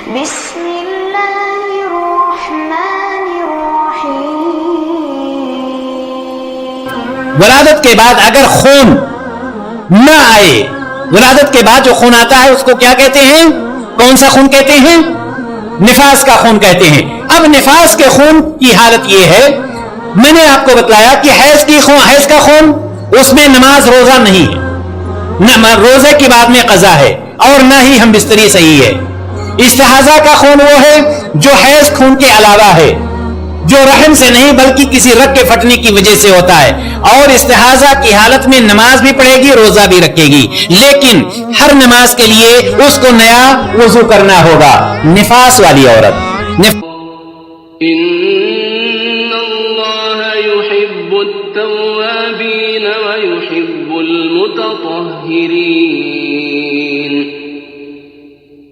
بسم اللہ الرحمن الرحیم۔ ولادت کے بعد اگر خون نہ آئے، ولادت کے بعد جو خون آتا ہے اس کو کیا کہتے ہیں؟ کون سا خون کہتے ہیں؟ نفاس کا خون کہتے ہیں۔ اب نفاس کے خون کی حالت یہ ہے، میں نے آپ کو بتلایا کہ حیض کا خون اس میں نماز روزہ نہیں ہے، نہ روزے کی بعد میں قضا ہے، اور نہ ہی ہم بستری صحیح ہے۔ استحاضہ کا خون وہ ہے جو حیض خون کے علاوہ ہے، جو رحم سے نہیں بلکہ کسی رگ کے پھٹنے کی وجہ سے ہوتا ہے، اور استحاضہ کی حالت میں نماز بھی پڑھے گی، روزہ بھی رکھے گی، لیکن ہر نماز کے لیے اس کو نیا وضو کرنا ہوگا۔ نفاس والی عورت ان اللہ يحب التوابین ويحب المتطہرین۔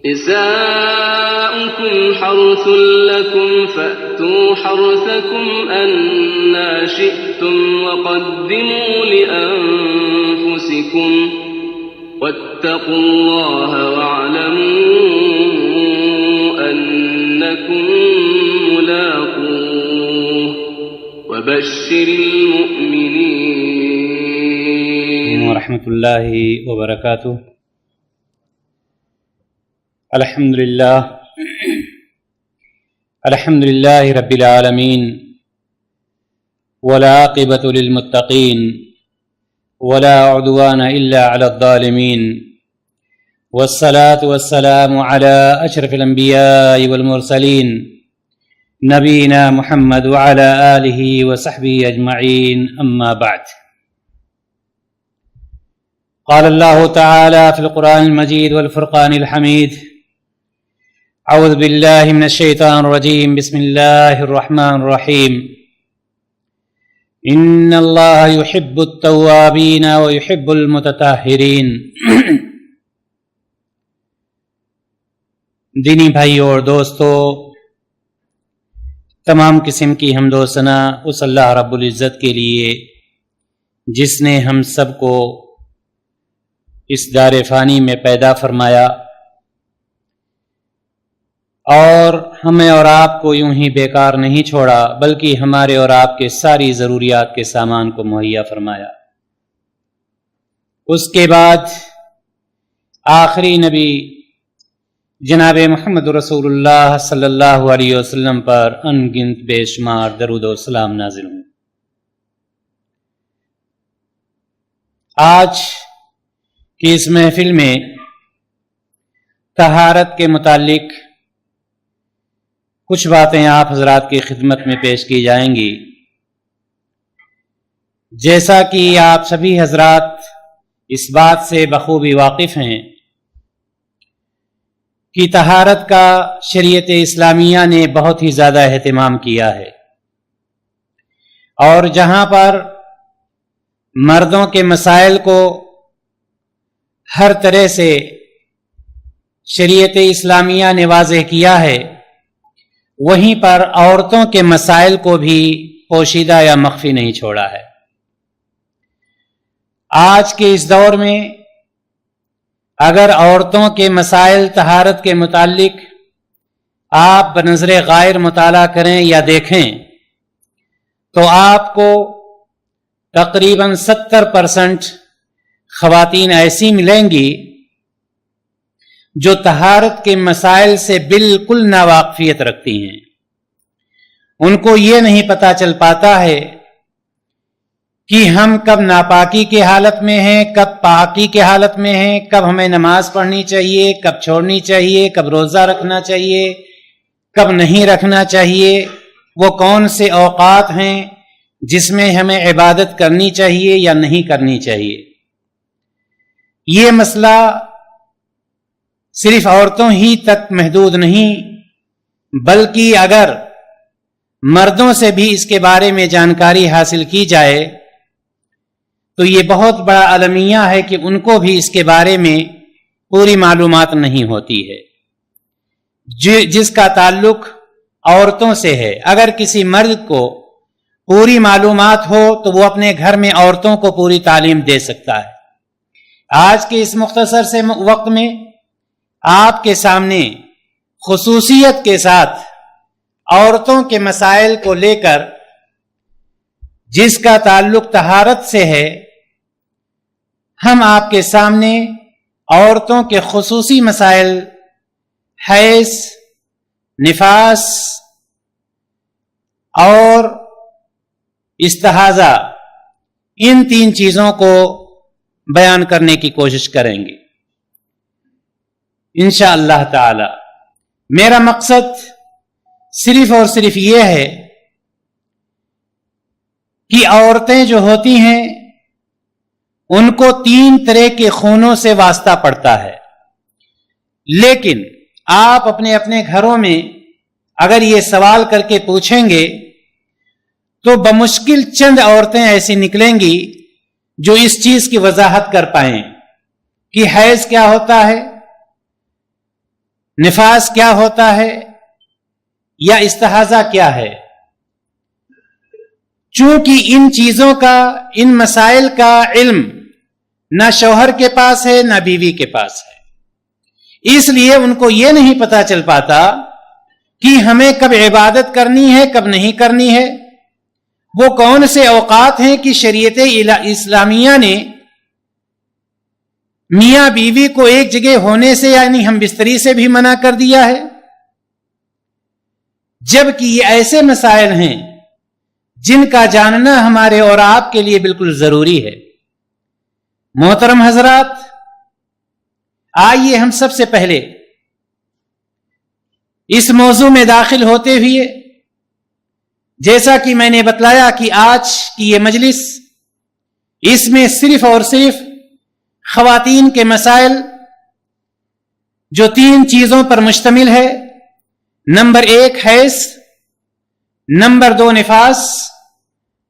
نساؤکم حرث لکم فأتوا حرثکم أنى شئتم وقدموا لأنفسکم واتقوا اللہ واعلموا أنکم ملاقوه وبشر المؤمنین۔ ورحمۃ اللہ وبرکاتہ۔ الحمد للہ رب العالمین، والعاقبۃ للمتقین، ولا عدوان الا علی الظالمین، والصلاة والسلام على اشرف الانبیاء والمرسلین، نبینا محمد وعلى آلہ وصحبہ اجمعین، اما بعد۔ قال اللہ تعالی فی القرآن المجید والفرقان الحمید، اعوذ باللہ من الشیطان الرجیم، بسم اللہ الرحمن الرحیم، ان اللہ یحب التوابین ویحب المتطہرین۔ دینی بھائیو اور دوستو، تمام قسم کی حمد و ثنا اس اللہ رب العزت کے لیے جس نے ہم سب کو اس دار فانی میں پیدا فرمایا اور ہمیں اور آپ کو یوں ہی بیکار نہیں چھوڑا، بلکہ ہمارے اور آپ کے ساری ضروریات کے سامان کو مہیا فرمایا۔ اس کے بعد آخری نبی جناب محمد رسول اللہ صلی اللہ علیہ وسلم پر ان گنت بے شمار درود و سلام نازل ہوں۔ آج کی اس محفل میں طہارت کے متعلق کچھ باتیں آپ حضرات کی خدمت میں پیش کی جائیں گی۔ جیسا کہ آپ سبھی حضرات اس بات سے بخوبی واقف ہیں کہ طہارت کا شریعت اسلامیہ نے بہت ہی زیادہ اہتمام کیا ہے، اور جہاں پر مردوں کے مسائل کو ہر طرح سے شریعت اسلامیہ نے واضح کیا ہے، وہیں پر عورتوں کے مسائل کو بھی پوشیدہ یا مخفی نہیں چھوڑا ہے۔ آج کے اس دور میں اگر عورتوں کے مسائل طہارت کے متعلق آپ بنظر غائر مطالعہ کریں یا دیکھیں تو آپ کو تقریباً 70% خواتین ایسی ملیں گی جو طہارت کے مسائل سے بالکل ناواقفیت رکھتی ہیں۔ ان کو یہ نہیں پتہ چل پاتا ہے کہ ہم کب ناپاکی کے حالت میں ہیں، کب پاکی کے حالت میں ہیں، کب ہمیں نماز پڑھنی چاہیے، کب چھوڑنی چاہیے، کب روزہ رکھنا چاہیے، کب نہیں رکھنا چاہیے، وہ کون سے اوقات ہیں جس میں ہمیں عبادت کرنی چاہیے یا نہیں کرنی چاہیے۔ یہ مسئلہ صرف عورتوں ہی تک محدود نہیں، بلکہ اگر مردوں سے بھی اس کے بارے میں جانکاری حاصل کی جائے تو یہ بہت بڑا المیہ ہے کہ ان کو بھی اس کے بارے میں پوری معلومات نہیں ہوتی ہے، جس کا تعلق عورتوں سے ہے۔ اگر کسی مرد کو پوری معلومات ہو تو وہ اپنے گھر میں عورتوں کو پوری تعلیم دے سکتا ہے۔ آج کے اس مختصر سے وقت میں آپ کے سامنے خصوصیت کے ساتھ عورتوں کے مسائل کو لے کر جس کا تعلق طہارت سے ہے، ہم آپ کے سامنے عورتوں کے خصوصی مسائل حیض، نفاس اور استحاضہ، ان 3 چیزوں کو بیان کرنے کی کوشش کریں گے انشاءاللہ تعالی۔ میرا مقصد صرف اور صرف یہ ہے کہ عورتیں جو ہوتی ہیں ان کو 3 طرح کے خونوں سے واسطہ پڑتا ہے، لیکن آپ اپنے اپنے گھروں میں اگر یہ سوال کر کے پوچھیں گے تو بمشکل چند عورتیں ایسی نکلیں گی جو اس چیز کی وضاحت کر پائیں کہ حیض کیا ہوتا ہے، نفاس کیا ہوتا ہے، یا استحاضہ کیا ہے۔ چونکہ ان چیزوں کا، ان مسائل کا علم نہ شوہر کے پاس ہے نہ بیوی کے پاس ہے، اس لیے ان کو یہ نہیں پتا چل پاتا کہ ہمیں کب عبادت کرنی ہے کب نہیں کرنی ہے، وہ کون سے اوقات ہیں کہ شریعت اسلامیہ نے میاں بیوی کو ایک جگہ ہونے سے یعنی ہم بستری سے بھی منع کر دیا ہے، جبکہ یہ ایسے مسائل ہیں جن کا جاننا ہمارے اور آپ کے لیے بالکل ضروری ہے۔ محترم حضرات، آئیے ہم سب سے پہلے اس موضوع میں داخل ہوتے ہوئے، جیسا کہ میں نے بتلایا کہ آج کی یہ مجلس اس میں صرف اور صرف خواتین کے مسائل جو 3 چیزوں پر مشتمل ہے، نمبر 1 حیض، نمبر 2 نفاس،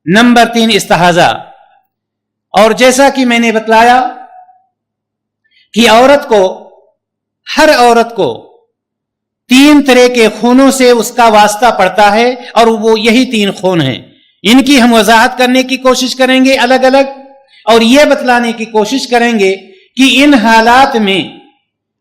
نمبر 3 استحاضہ۔ اور جیسا کہ میں نے بتلایا کہ ہر عورت کو 3 طرح کے خونوں سے اس کا واسطہ پڑتا ہے، اور وہ یہی 3 خون ہیں۔ ان کی ہم وضاحت کرنے کی کوشش کریں گے الگ الگ، اور یہ بتلانے کی کوشش کریں گے کہ ان حالات میں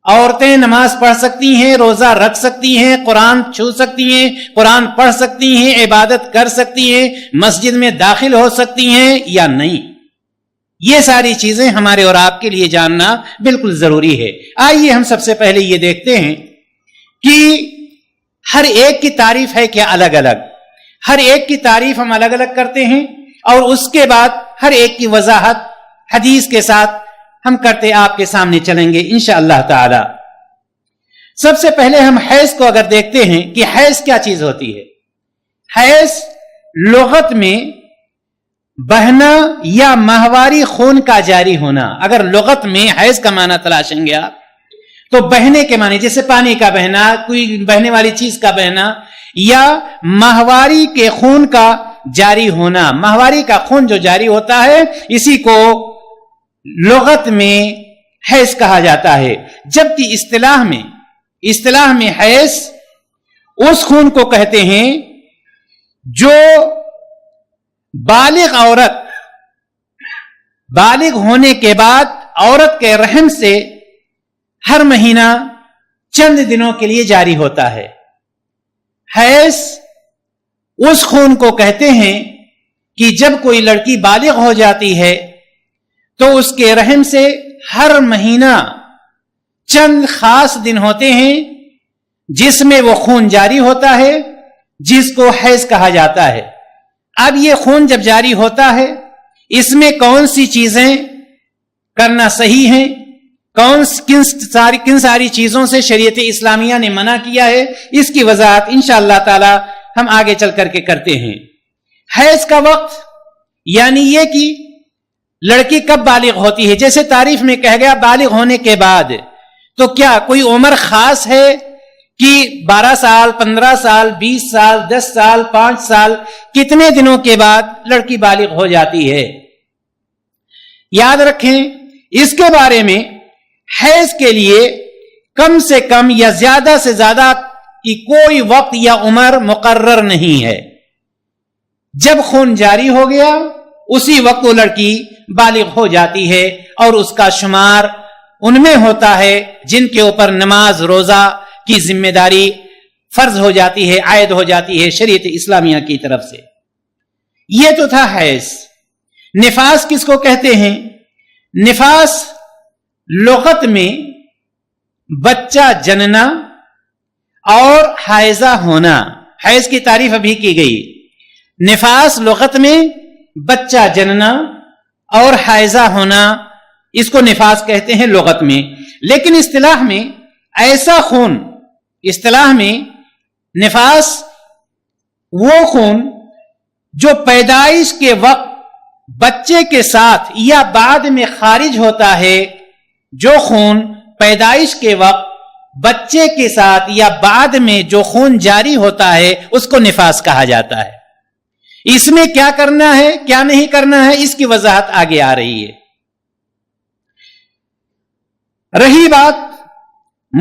عورتیں نماز پڑھ سکتی ہیں، روزہ رکھ سکتی ہیں، قرآن چھو سکتی ہیں، قرآن پڑھ سکتی ہیں، عبادت کر سکتی ہیں، مسجد میں داخل ہو سکتی ہیں یا نہیں۔ یہ ساری چیزیں ہمارے اور آپ کے لیے جاننا بالکل ضروری ہے۔ آئیے ہم سب سے پہلے یہ دیکھتے ہیں کہ ہر ایک کی تعریف ہے کیا الگ الگ، ہر ایک کی تعریف ہم الگ الگ کرتے ہیں، اور اس کے بعد ہر ایک کی وضاحت حدیث کے ساتھ ہم کرتے آپ کے سامنے چلیں گے انشاءاللہ تعالی۔ سب سے پہلے ہم حیض کو اگر دیکھتے ہیں کہ حیض کیا چیز ہوتی ہے۔ حیض لغت میں بہنا یا ماہواری خون کا جاری ہونا، اگر لغت میں حیض کا معنی تلاشیں گے آپ تو بہنے کے معنی، جیسے پانی کا بہنا، کوئی بہنے والی چیز کا بہنا، یا ماہواری کے خون کا جاری ہونا۔ ماہواری کا خون جو جاری ہوتا ہے اسی کو لغت میں حیض کہا جاتا ہے، جبکہ اصطلاح میں حیض اس خون کو کہتے ہیں جو بالغ ہونے کے بعد عورت کے رحم سے ہر مہینہ چند دنوں کے لیے جاری ہوتا ہے۔ حیض اس خون کو کہتے ہیں کہ جب کوئی لڑکی بالغ ہو جاتی ہے تو اس کے رحم سے ہر مہینہ چند خاص دن ہوتے ہیں جس میں وہ خون جاری ہوتا ہے، جس کو حیض کہا جاتا ہے۔ اب یہ خون جب جاری ہوتا ہے، اس میں کون سی چیزیں کرنا صحیح ہیں، کن ساری چیزوں سے شریعت اسلامیہ نے منع کیا ہے، اس کی وضاحت انشاءاللہ تعالی ہم آگے چل کر کے کرتے ہیں۔ حیض کا وقت یعنی یہ کہ لڑکی کب بالغ ہوتی ہے، جیسے تعریف میں کہہ گیا بالغ ہونے کے بعد، تو کیا کوئی عمر خاص ہے کہ 12 سال، 15 سال، 20 سال، 10 سال، 5 سال، کتنے دنوں کے بعد لڑکی بالغ ہو جاتی ہے؟ یاد رکھیں اس کے بارے میں حیض کے لیے کم سے کم یا زیادہ سے زیادہ کی کوئی وقت یا عمر مقرر نہیں ہے۔ جب خون جاری ہو گیا اسی وقت وہ لڑکی بالغ ہو جاتی ہے، اور اس کا شمار ان میں ہوتا ہے جن کے اوپر نماز، روزہ کی ذمہ داری فرض ہو جاتی ہے، عائد ہو جاتی ہے شریعت اسلامیہ کی طرف سے۔ یہ تو تھا حیض۔ نفاس کس کو کہتے ہیں؟ نفاس لغت میں بچہ جننا اور حائضہ ہونا۔ حیض کی تعریف ابھی کی گئی۔ نفاس لغت میں بچہ جننا اور حائضہ ہونا، اس کو نفاس کہتے ہیں لغت میں۔ لیکن اصطلاح میں ایسا خون، اصطلاح میں نفاس وہ خون جو پیدائش کے وقت بچے کے ساتھ یا بعد میں خارج ہوتا ہے، جو خون پیدائش کے وقت بچے کے ساتھ یا بعد میں جو خون جاری ہوتا ہے اس کو نفاس کہا جاتا ہے۔ اس میں کیا کرنا ہے کیا نہیں کرنا ہے اس کی وضاحت آگے آ رہی ہے۔ رہی بات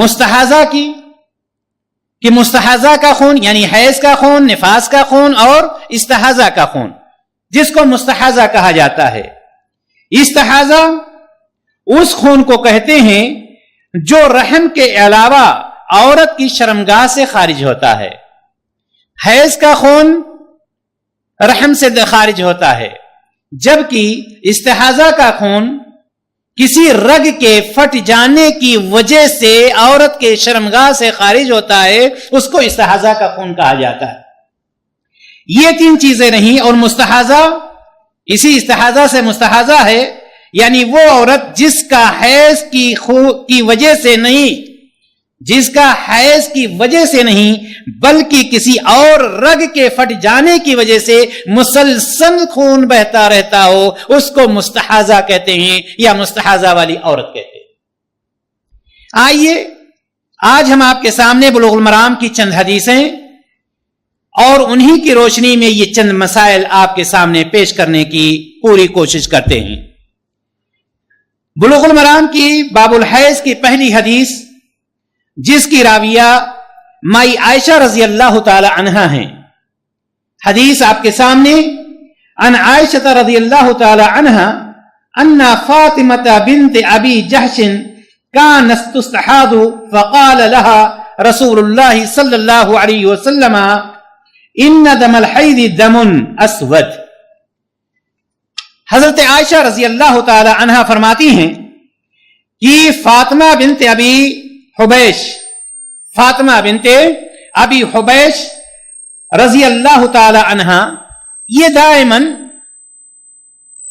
مستحاضہ کی کہ مستحاضہ کا خون یعنی حیض کا خون، نفاس کا خون اور استحاضہ کا خون، جس کو مستحاضہ کہا جاتا ہے۔ استحاضہ اس خون کو کہتے ہیں جو رحم کے علاوہ عورت کی شرمگاہ سے خارج ہوتا ہے۔ حیض کا خون رحم سے خارج ہوتا ہے، جبکہ استحاضہ کا خون کسی رگ کے پھٹ جانے کی وجہ سے عورت کے شرمگاہ سے خارج ہوتا ہے، اس کو استحاضہ کا خون کہا جاتا ہے۔ یہ تین چیزیں رہیں، اور مستحاضہ، اسی استحاضہ سے مستحاضہ ہے یعنی وہ عورت جس کا حیض کی وجہ سے نہیں، جس کا حیض کی وجہ سے نہیں بلکہ کسی اور رگ کے پھٹ جانے کی وجہ سے مسلسل خون بہتا رہتا ہو، اس کو مستحاضہ کہتے ہیں یا مستحاضہ والی عورت کہتے ہیں۔ آئیے آج ہم آپ کے سامنے بلوغ المرام کی چند حدیثیں اور انہی کی روشنی میں یہ چند مسائل آپ کے سامنے پیش کرنے کی پوری کوشش کرتے ہیں۔ بلوغ المرام کی باب الحیض کی پہلی حدیث، جس کی راویہ مائی عائشہ رضی اللہ تعالی عنہا ہیں۔ حدیث آپ کے سامنے، عن عائشہ رضی اللہ تعالی عنہا ان فاطمہ بنت ابی جحش كانت تستحاض فقال لها رسول الله صلی اللہ علیہ وسلم ان دم الحیض دم اسود۔ حضرت عائشہ رضی اللہ تعالی عنہا فرماتی ہیں کہ فاطمہ بنت ابی حبیش، فاطمہ بنت ابی حبیش رضی اللہ تعالی عنہا یہ دائماً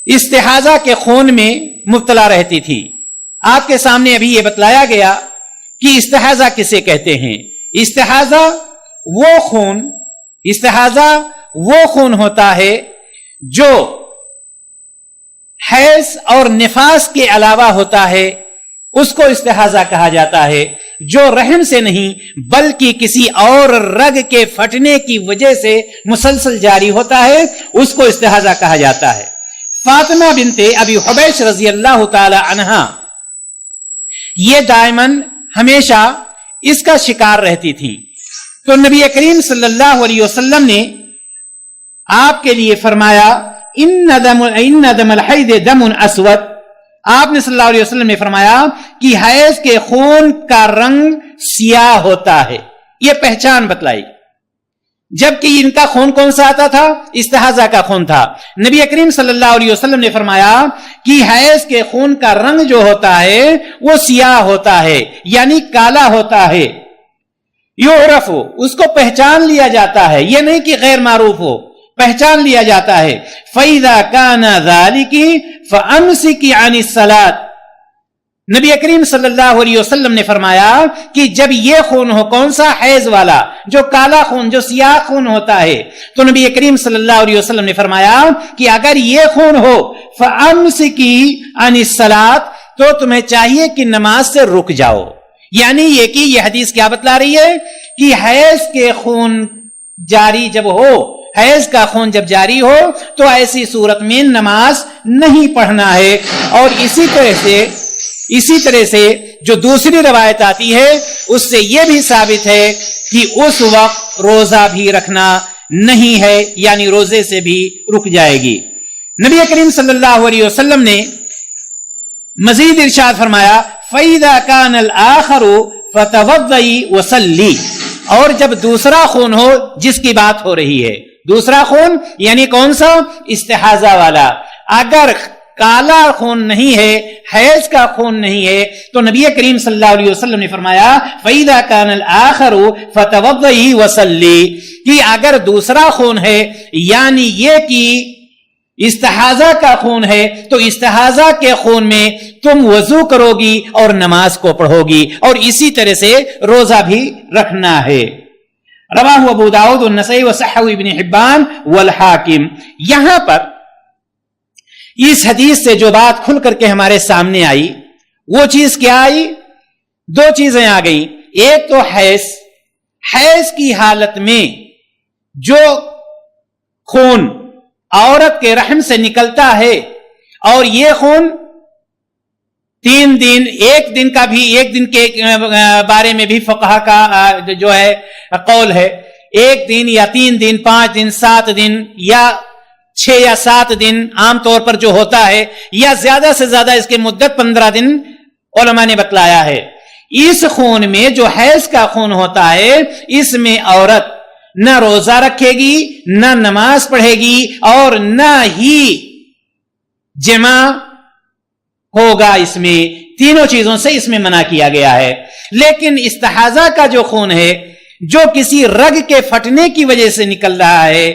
استحاضہ کے خون میں مبتلا رہتی تھی۔ آپ کے سامنے ابھی یہ بتلایا گیا کہ استحاضہ کسے کہتے ہیں۔ استحاضہ وہ خون ہوتا ہے جو حیض اور نفاس کے علاوہ ہوتا ہے، اس کو استحاضہ کہا جاتا ہے۔ جو رحم سے نہیں بلکہ کسی اور رگ کے پھٹنے کی وجہ سے مسلسل جاری ہوتا ہے، اس کو استحاضہ کہا جاتا ہے۔ فاطمہ بنت ابی حبیش رضی اللہ تعالی عنہا یہ دائماً ہمیشہ اس کا شکار رہتی تھی، تو نبی کریم صلی اللہ علیہ وسلم نے آپ کے لیے فرمایا ان دم الحیض دم اسود۔ آپ نے صلی اللہ علیہ وسلم نے فرمایا کہ حیض کے خون کا رنگ سیاہ ہوتا ہے، یہ پہچان بتلائی۔ جبکہ ان کا خون کون سا آتا تھا؟ استحاضہ کا خون تھا۔ نبی کریم صلی اللہ علیہ وسلم نے فرمایا کہ حیض کے خون کا رنگ جو ہوتا ہے وہ سیاہ ہوتا ہے، یعنی کالا ہوتا ہے۔ یعرف، اس کو پہچان لیا جاتا ہے، یہ نہیں کہ غیر معروف ہو، پہچان لیا جاتا ہے۔ فَإِذَا كَانَ ذَلِكِ فَأَمْسِكِ عَنِ الصَّلَاةِ۔ نبی کریم صلی اللہ علیہ وسلم نے فرمایا کہ جب یہ خون ہو، کون سا؟ حیض والا، جو کالا خون، جو سیاہ خون ہوتا ہے، تو نبی کریم صلی اللہ علیہ وسلم نے فرمایا کہ اگر یہ خون ہو فَأَمْسِكِ عَنِ الصَّلَاةِ، تو تمہیں چاہیے کہ نماز سے رک جاؤ۔ یعنی یہ کہ یہ حدیث کیا بتلا رہی ہے کہ حیض کے خون جاری جب ہو، حیض کا خون جب جاری ہو تو ایسی صورت میں نماز نہیں پڑھنا ہے۔ اور اسی طرح سے جو دوسری روایت آتی ہے اس سے یہ بھی ثابت ہے کہ اس وقت روزہ بھی رکھنا نہیں ہے، یعنی روزے سے بھی رک جائے گی۔ نبی کریم صلی اللہ علیہ وسلم نے مزید ارشاد فرمایا فَإِذَا كَانَ الْآخَرُ فتوضئی وصلی، اور جب دوسرا خون ہو جس کی بات ہو رہی ہے، دوسرا خون یعنی کون سا؟ استحاضہ والا۔ اگر کالا خون نہیں ہے، حیض کا خون نہیں ہے، تو نبی کریم صلی اللہ علیہ وسلم نے فرمایا فَإِذَا كَانَ الْآخَرُ فَتَوَضَّئِ وَصَلِّ، کہ اگر دوسرا خون ہے یعنی یہ کہ استحاضہ کا خون ہے، تو استحاضہ کے خون میں تم وضو کرو گی اور نماز کو پڑھو گی، اور اسی طرح سے روزہ بھی رکھنا ہے۔ رواہ ابو داؤد والنسائی وصححہ ابن حبان والحاکم۔ یہاں پر اس حدیث سے جو بات کھل کر کے ہمارے سامنے آئی وہ چیز کیا آئی؟ دو چیزیں آ گئی۔ ایک تو حیض کی حالت میں جو خون عورت کے رحم سے نکلتا ہے، اور یہ خون 3 دن، ایک دن کا بھی، ایک دن کے بارے میں بھی فقہا کا جو ہے قول ہے، 1 دن یا 3 دن، 5 دن، 7 دن یا 6 یا 7 دن عام طور پر جو ہوتا ہے، یا زیادہ سے زیادہ اس کی مدت 15 دن علماء نے بتلایا ہے۔ اس خون میں جو حیض کا خون ہوتا ہے، اس میں عورت نہ روزہ رکھے گی، نہ نماز پڑھے گی، اور نہ ہی جمع ہوگا۔ اس میں تینوں چیزوں سے اس میں منع کیا گیا ہے۔ لیکن استحاضہ کا جو خون ہے، جو کسی رگ کے پھٹنے کی وجہ سے نکل رہا ہے،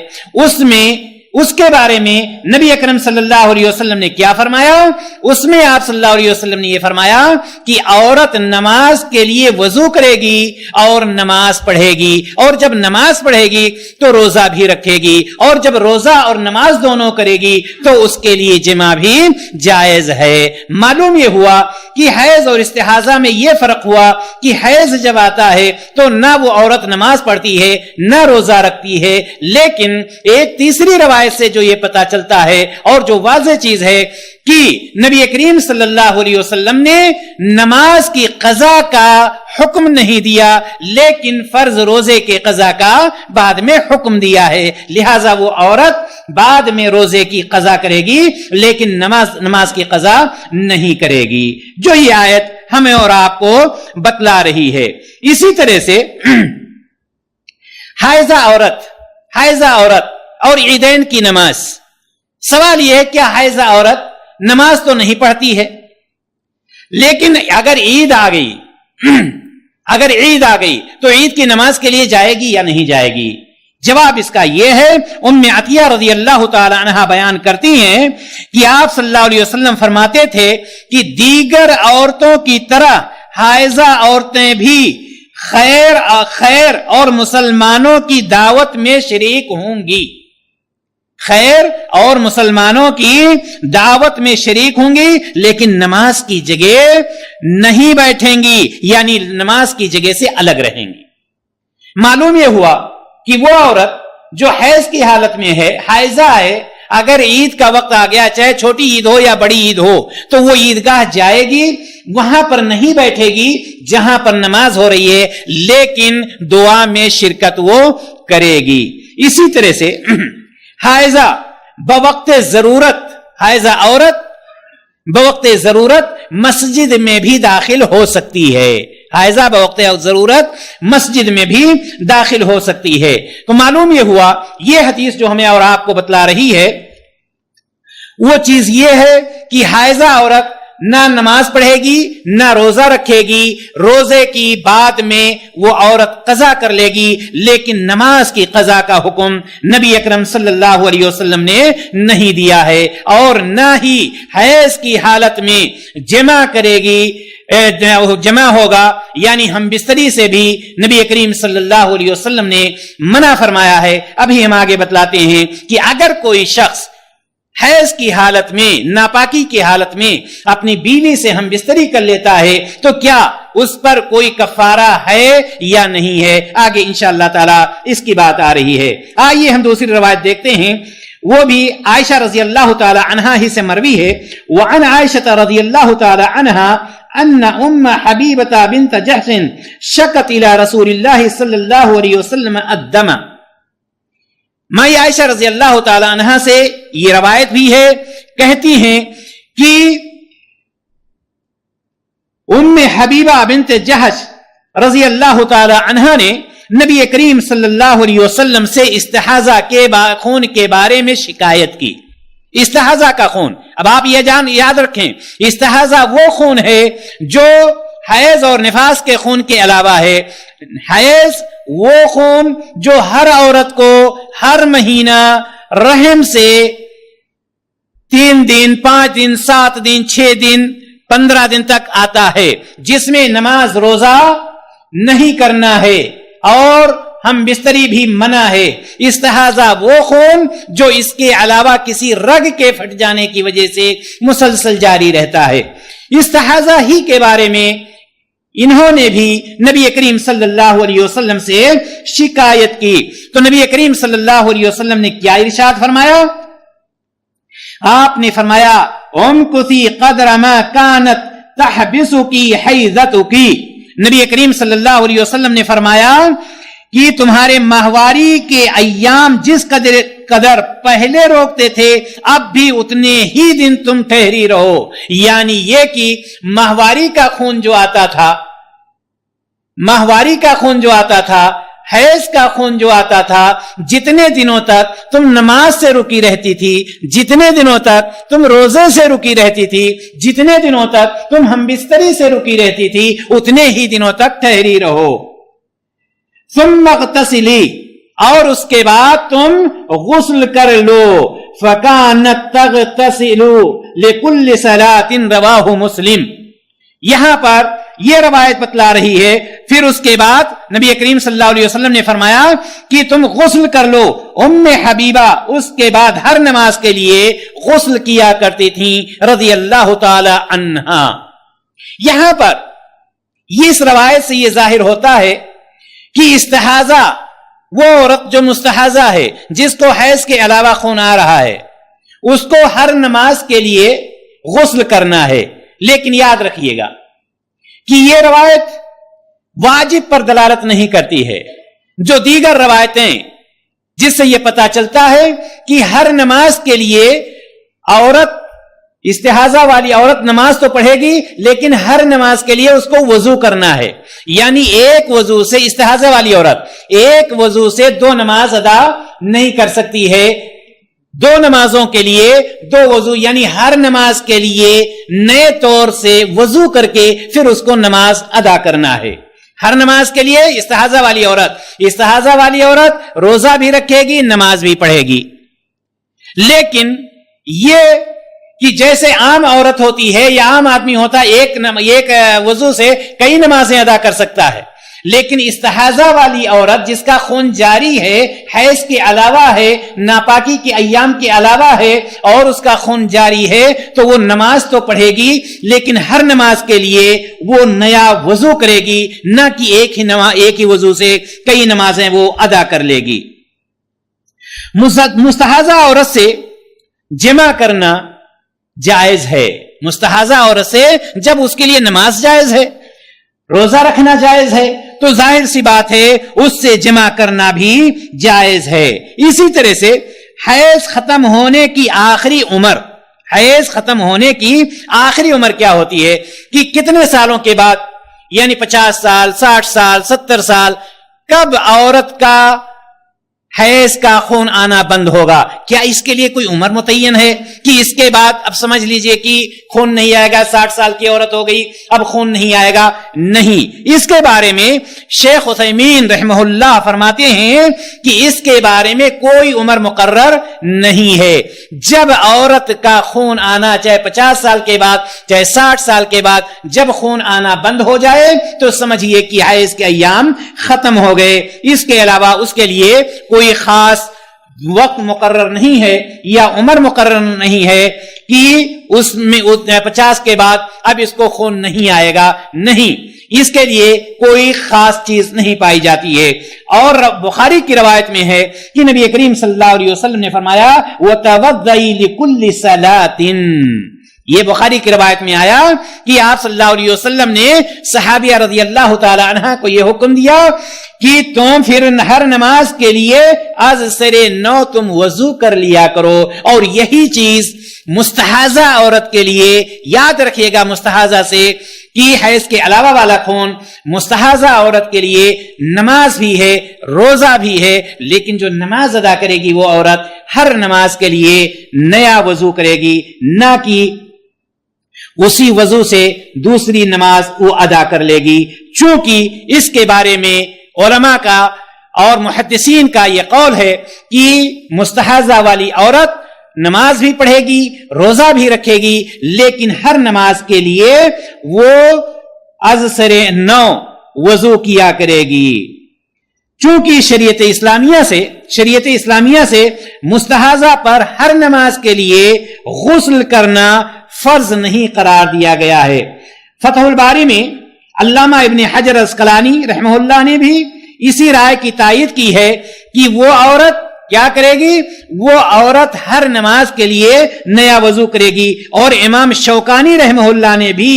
اس کے بارے میں نبی اکرم صلی اللہ علیہ وسلم نے کیا فرمایا؟ اس میں آپ صلی اللہ علیہ وسلم نے یہ فرمایا کہ عورت نماز کے لیے وضو کرے گی اور نماز پڑھے گی، اور جب نماز پڑھے گی تو روزہ بھی رکھے گی، اور جب روزہ اور نماز دونوں کرے گی تو اس کے لیے جمع بھی جائز ہے۔ معلوم یہ ہوا کہ حیض اور استحاضہ میں یہ فرق ہوا کہ حیض جب آتا ہے تو نہ وہ عورت نماز پڑھتی ہے نہ روزہ رکھتی ہے، لیکن ایک تیسری روایت سے جو یہ پتا چلتا ہے اور جو واضح چیز ہے کہ نبی کریم صلی اللہ علیہ وسلم نے نماز کی قضا کا حکم نہیں دیا، لیکن فرض روزے کے قضا کا بعد میں حکم دیا ہے، لہذا وہ عورت بعد میں روزے کی قضا کرے گی لیکن نماز کی قضا نہیں کرے گی، جو یہ آیت ہمیں اور آپ کو بتلا رہی ہے۔ اسی طرح سے حائضہ عورت اور عیدین کی نماز، سوال یہ ہے کیا حائضہ عورت نماز تو نہیں پڑھتی ہے، لیکن اگر عید آ گئی تو عید کی نماز کے لیے جائے گی یا نہیں جائے گی؟ جواب اس کا یہ ہے، ام عطیہ رضی اللہ تعالی عنہا بیان کرتی ہیں کہ آپ صلی اللہ علیہ وسلم فرماتے تھے کہ دیگر عورتوں کی طرح حائضہ عورتیں بھی خیر اور مسلمانوں کی دعوت میں شریک ہوں گی، خیر اور مسلمانوں کی دعوت میں شریک ہوں گی، لیکن نماز کی جگہ نہیں بیٹھیں گی، یعنی نماز کی جگہ سے الگ رہیں گی۔ معلوم یہ ہوا کہ وہ عورت جو حیض کی حالت میں ہے، حائضہ ہے، اگر عید کا وقت آ گیا، چاہے چھوٹی عید ہو یا بڑی عید ہو، تو وہ عیدگاہ جائے گی، وہاں پر نہیں بیٹھے گی جہاں پر نماز ہو رہی ہے، لیکن دعا میں شرکت وہ کرے گی۔ اسی طرح سے حائضہ عورت بوقت ضرورت مسجد میں بھی داخل ہو سکتی ہے، حائضہ بوقت ضرورت مسجد میں بھی داخل ہو سکتی ہے۔ تو معلوم یہ ہوا، یہ حدیث جو ہمیں اور آپ کو بتلا رہی ہے وہ چیز یہ ہے کہ حائضہ عورت نہ نماز پڑھے گی نہ روزہ رکھے گی، روزے کی بعد میں وہ عورت قضا کر لے گی، لیکن نماز کی قضا کا حکم نبی اکرم صلی اللہ علیہ وسلم نے نہیں دیا ہے، اور نہ ہی حیض کی حالت میں جمع کرے گی، جمع ہوگا، یعنی ہم بستری سے بھی نبی کریم صلی اللہ علیہ وسلم نے منع فرمایا ہے۔ ابھی ہم آگے بتلاتے ہیں کہ اگر کوئی شخص حیض کی حالت میں، ناپاکی کی حالت میں اپنی بیوی سے ہم بستری کر لیتا ہے تو کیا اس پر کوئی کفارہ ہے یا نہیں ہے؟ آگے انشاءاللہ تعالی اس کی بات آ رہی ہے۔ آئیے ہم دوسری روایت دیکھتے ہیں، وہ بھی عائشہ رضی اللہ تعالی عنہا ہی سے مروی ہے۔ وعن عائشہ رضی اللہ تعالی عنہا ان ام حبیبہ بنت جحش شکت الى رسول اللہ صلی اللہ علیہ وسلم الدم۔ مائی عائشہ رضی اللہ تعالی عنہا سے یہ روایت بھی ہے، کہتی ہیں کہ ام حبیبہ بنت جحش رضی اللہ تعالی عنہا نے نبی کریم صلی اللہ علیہ وسلم سے استحاضہ کے خون کے بارے میں شکایت کی. استحاضہ کا خون، اب آپ یہ یاد رکھیں، استحاضہ وہ خون ہے جو حیض اور نفاس کے خون کے علاوہ ہے. حیض وہ خون جو ہر عورت کو ہر مہینہ رحم سے 3 دن 5 دن 7 دن 6 دن 15 دن تک آتا ہے، جس میں نماز روزہ نہیں کرنا ہے اور ہم بستری بھی منع ہے. استحاضہ وہ خون جو اس کے علاوہ کسی رگ کے پھٹ جانے کی وجہ سے مسلسل جاری رہتا ہے. استحاضہ ہی کے بارے میں انہوں نے بھی نبی کریم صلی اللہ علیہ وسلم سے شکایت کی. تو نبی کریم صلی اللہ علیہ وسلم نے کیا ارشاد فرمایا؟ آپ نے فرمایا امکثی قدر ما کانت تحبسکی حیضتکی. نبی کریم صلی اللہ علیہ وسلم نے فرمایا کہ تمہارے ماہواری کے ایام جس قدر پہلے روکتے تھے اب بھی اتنے ہی دن تم ٹھہری رہو. یعنی یہ کہ ماہواری کا خون جو آتا تھا حیض کا خون جو آتا تھا، جتنے دنوں تک تم نماز سے رکی رہتی تھی، جتنے دنوں تک تم روزے سے رکی رہتی تھی، جتنے دنوں تک تم ہم بستری سے رکی رہتی تھی، اتنے ہی دنوں تک ٹھہری رہو. ثم اغتسلی، اور اس کے بعد تم غسل کر لو. فکانت تغتسل لکل صلاۃ، رواہ مسلم. یہاں پر یہ روایت بتلا رہی ہے پھر اس کے بعد نبی کریم صلی اللہ علیہ وسلم نے فرمایا کہ تم غسل کر لو. ام حبیبہ اس کے بعد ہر نماز کے لیے غسل کیا کرتی تھیں رضی اللہ تعالی عنہا. یہاں پر اس روایت سے یہ ظاہر ہوتا ہے کہ استحاضہ وہ عورت جو مستحاضہ ہے، جس کو حیض کے علاوہ خون آ رہا ہے، اس کو ہر نماز کے لیے غسل کرنا ہے. لیکن یاد رکھیے گا کہ یہ روایت واجب پر دلالت نہیں کرتی ہے. جو دیگر روایتیں جس سے یہ پتا چلتا ہے کہ ہر نماز کے لیے عورت، استحاضہ والی عورت نماز تو پڑھے گی لیکن ہر نماز کے لیے اس کو وضو کرنا ہے. یعنی ایک وضو سے استحاضہ والی عورت ایک وضو سے 2 نماز ادا نہیں کر سکتی ہے. 2 نمازوں کے لیے 2 وضو، یعنی ہر نماز کے لیے نئے طور سے وضو کر کے پھر اس کو نماز ادا کرنا ہے. ہر نماز کے لیے استحاضہ والی عورت روزہ بھی رکھے گی، نماز بھی پڑھے گی. لیکن یہ کہ جیسے عام عورت ہوتی ہے یا عام آدمی ہوتا ہے، ایک وضو سے کئی نمازیں ادا کر سکتا ہے. لیکن استحاضہ والی عورت جس کا خون جاری ہے، حیض کے علاوہ ہے، ناپاکی کے ایام کے علاوہ ہے اور اس کا خون جاری ہے، تو وہ نماز تو پڑھے گی لیکن ہر نماز کے لیے وہ نیا وضو کرے گی، نہ کہ ایک ہی وضو سے کئی نمازیں وہ ادا کر لے گی. مستحاضہ عورت سے جمع کرنا جائز ہے. مستحاضہ عورت سے جب اس کے لیے نماز جائز ہے، روزہ رکھنا جائز ہے، تو ظاہر سی بات ہے اس سے جمع کرنا بھی جائز ہے. اسی طرح سے حیض ختم ہونے کی آخری عمر کیا ہوتی ہے کہ کتنے سالوں کے بعد، یعنی 50 سال 60 سال 70 سال، کب عورت کا حیض کا خون آنا بند ہوگا؟ کیا اس کے لیے کوئی عمر متعین ہے کہ اس کے بعد اب سمجھ لیجئے کہ خون نہیں آئے گا، 60 سال کی عورت ہو گئی اب خون نہیں آئے گا؟ نہیں. اس کے بارے میں شیخ عثیمین رحمہ اللہ فرماتے ہیں کہ اس کے بارے میں کوئی عمر مقرر نہیں ہے. جب عورت کا خون آنا، چاہے 50 سال کے بعد چاہے 60 سال کے بعد، جب خون آنا بند ہو جائے تو سمجھیے کہ حیض کے ایام ختم ہو گئے. اس کے علاوہ اس کے لیے کوئی خاص وقت مقرر نہیں ہے یا عمر مقرر نہیں ہے کہ اس میں 50 کے بعد اب اس کو خون نہیں آئے گا. نہیں، اس کے لیے کوئی خاص چیز نہیں پائی جاتی ہے. اور بخاری کی روایت میں ہے کہ نبی کریم صلی اللہ علیہ وسلم نے فرمایا وَتَوَضَّئِ لِكُلِّ صَلَاةٍ. یہ بخاری کی روایت میں آیا کہ آپ صلی اللہ علیہ وسلم نے صحابیہ رضی اللہ تعالی عنہ کو یہ حکم دیا کہ تم پھر ہر نماز کے لیے از سرے نو تم وضو کر لیا کرو. اور یہی چیز مستحاضہ عورت کے لیے یاد رکھیے گا، مستحاضہ سے کہ حیض کے علاوہ والا خون مستحاضہ عورت کے لیے نماز بھی ہے، روزہ بھی ہے، لیکن جو نماز ادا کرے گی وہ عورت ہر نماز کے لیے نیا وضو کرے گی، نہ کہ اسی وضو سے دوسری نماز وہ ادا کر لے گی، چونکہ اس کے بارے میں علماء کا اور محدثین کا یہ قول ہے کہ مستحاضہ والی عورت نماز بھی پڑھے گی، روزہ بھی رکھے گی، لیکن ہر نماز کے لیے وہ از سر نو وضو کیا کرے گی، چونکہ شریعت اسلامیہ سے مستحاضہ پر ہر نماز کے لیے غسل کرنا فرض نہیں قرار دیا گیا ہے۔ فتح الباری میں علامہ ابن حجر اسقلانی رحمہ اللہ نے بھی اسی رائے کی تائید کی ہے کہ وہ عورت کیا کرے گی، وہ عورت ہر نماز کے لیے نیا وضو کرے گی، اور امام شوکانی رحمہ اللہ نے بھی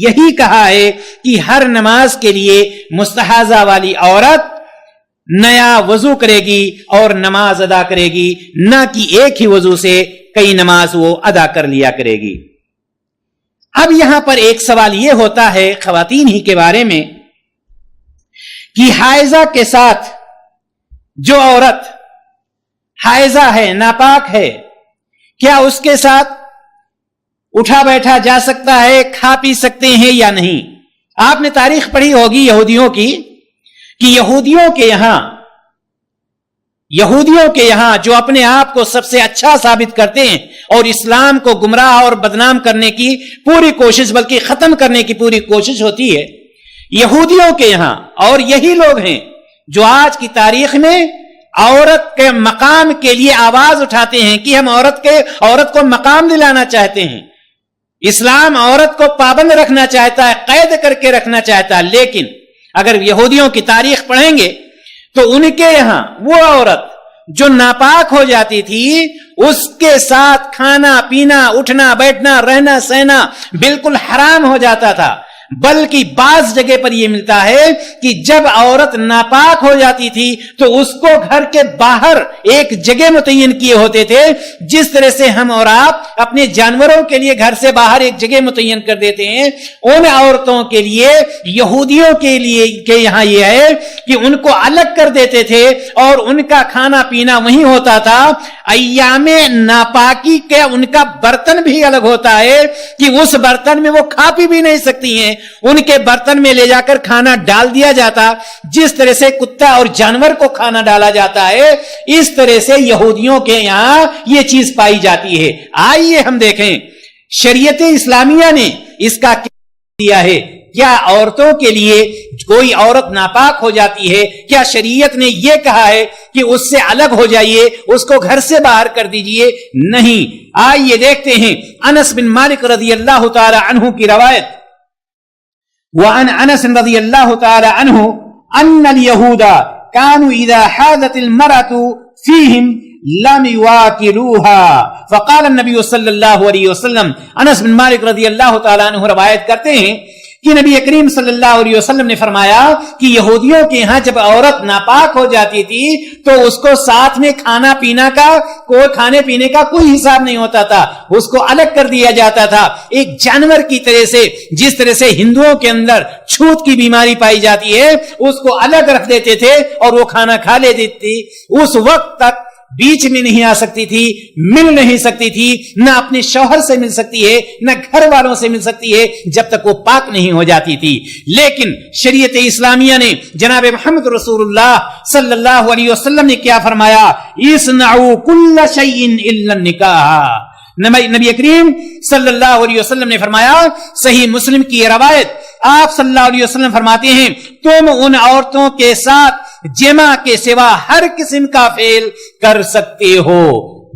یہی کہا ہے کہ ہر نماز کے لیے مستحاضہ والی عورت نیا وضو کرے گی اور نماز ادا کرے گی، نہ کہ ایک ہی وضو سے کئی نماز وہ ادا کر لیا کرے گی۔ اب یہاں پر ایک سوال یہ ہوتا ہے خواتین ہی کے بارے میں کہ حائضہ کے ساتھ جو عورت حائضہ ہے، ناپاک ہے، کیا اس کے ساتھ اٹھا بیٹھا جا سکتا ہے، کھا پی سکتے ہیں یا نہیں؟ آپ نے تاریخ پڑھی ہوگی یہودیوں کی کہ یہودیوں کے یہاں جو اپنے آپ کو سب سے اچھا ثابت کرتے ہیں اور اسلام کو گمراہ اور بدنام کرنے کی پوری کوشش، بلکہ ختم کرنے کی پوری کوشش ہوتی ہے، یہودیوں کے یہاں، اور یہی لوگ ہیں جو آج کی تاریخ میں عورت کے مقام کے لیے آواز اٹھاتے ہیں کہ ہم عورت کو مقام دلانا چاہتے ہیں، اسلام عورت کو پابند رکھنا چاہتا ہے، قید کر کے رکھنا چاہتا ہے۔ لیکن اگر یہودیوں کی تاریخ پڑھیں گے تو ان کے یہاں وہ عورت جو ناپاک ہو جاتی تھی، اس کے ساتھ کھانا پینا، اٹھنا بیٹھنا، رہنا سہنا بالکل حرام ہو جاتا تھا، بلکہ بعض جگہ پر یہ ملتا ہے کہ جب عورت ناپاک ہو جاتی تھی تو اس کو گھر کے باہر ایک جگہ متعین کیے ہوتے تھے، جس طرح سے ہم اور آپ اپنے جانوروں کے لیے گھر سے باہر ایک جگہ متعین کر دیتے ہیں، ان عورتوں کے لیے یہودیوں کے لیے کہ یہاں یہ ہے کہ ان کو الگ کر دیتے تھے اور ان کا کھانا پینا وہیں ہوتا تھا۔ ایام ناپاکی کے ان کا برتن بھی الگ ہوتا ہے کہ اس برتن میں وہ کھا پی بھی نہیں سکتی ہیں، ان کے برتن میں لے جا کر کھانا ڈال دیا جاتا، جس طرح سے کتا اور جانور کو کھانا ڈالا جاتا ہے، اس طرح سے یہودیوں کے یہاں یہ چیز پائی جاتی ہے۔ آئیے ہم دیکھیں شریعت اسلامیہ نے اس کا کیا دیا ہے۔ کیا عورتوں کے لیے کوئی عورت ناپاک ہو جاتی ہے، کیا شریعت نے یہ کہا ہے کہ اس سے الگ ہو جائیے، اس کو گھر سے باہر کر دیجئے؟ نہیں۔ آئیے دیکھتے ہیں انس بن مالک رضی اللہ تعالی عنہ کی روایت، وعن انس رضی اللہ تعالی عنہ ان اليهود كانوا اذا حاضت المرأة فيهم لم يواكلوها فقال النبی صلی اللہ علیہ وسلم۔ انس بن مالک رضی اللہ تعالی عنہ روایت کرتے ہیں کہ نبی کریم صلی اللہ علیہ وسلم نے فرمایا کہ یہودیوں کے ہاں جب عورت ناپاک ہو جاتی تھی تو اس کو ساتھ میں کھانا پینا کا کھانے پینے کا کوئی حساب نہیں ہوتا تھا، اس کو الگ کر دیا جاتا تھا، ایک جانور کی طرح سے، جس طرح سے ہندوؤں کے اندر چھوت کی بیماری پائی جاتی ہے، اس کو الگ رکھ دیتے تھے اور وہ کھانا کھا لیتی تھی۔ اس وقت تک بیچ میں نہیں آ سکتی تھی، مل نہیں سکتی تھی، نہ اپنے شوہر سے مل سکتی ہے، نہ گھر والوں سے مل سکتی ہے، جب تک وہ پاک نہیں ہو جاتی تھی۔ لیکن شریعت اسلامیہ نے جناب محمد رسول اللہ صلی اللہ علیہ وسلم نے کیا فرمایا؟ اصنعوا کل شیء الا النکاح۔ نبی کریم صلی اللہ علیہ وسلم نے فرمایا، صحیح مسلم کی یہ روایت، آپ صلی اللہ علیہ وسلم فرماتے ہیں تم ان عورتوں کے ساتھ جمع کے سوا ہر قسم کا فعل کر سکتے ہو۔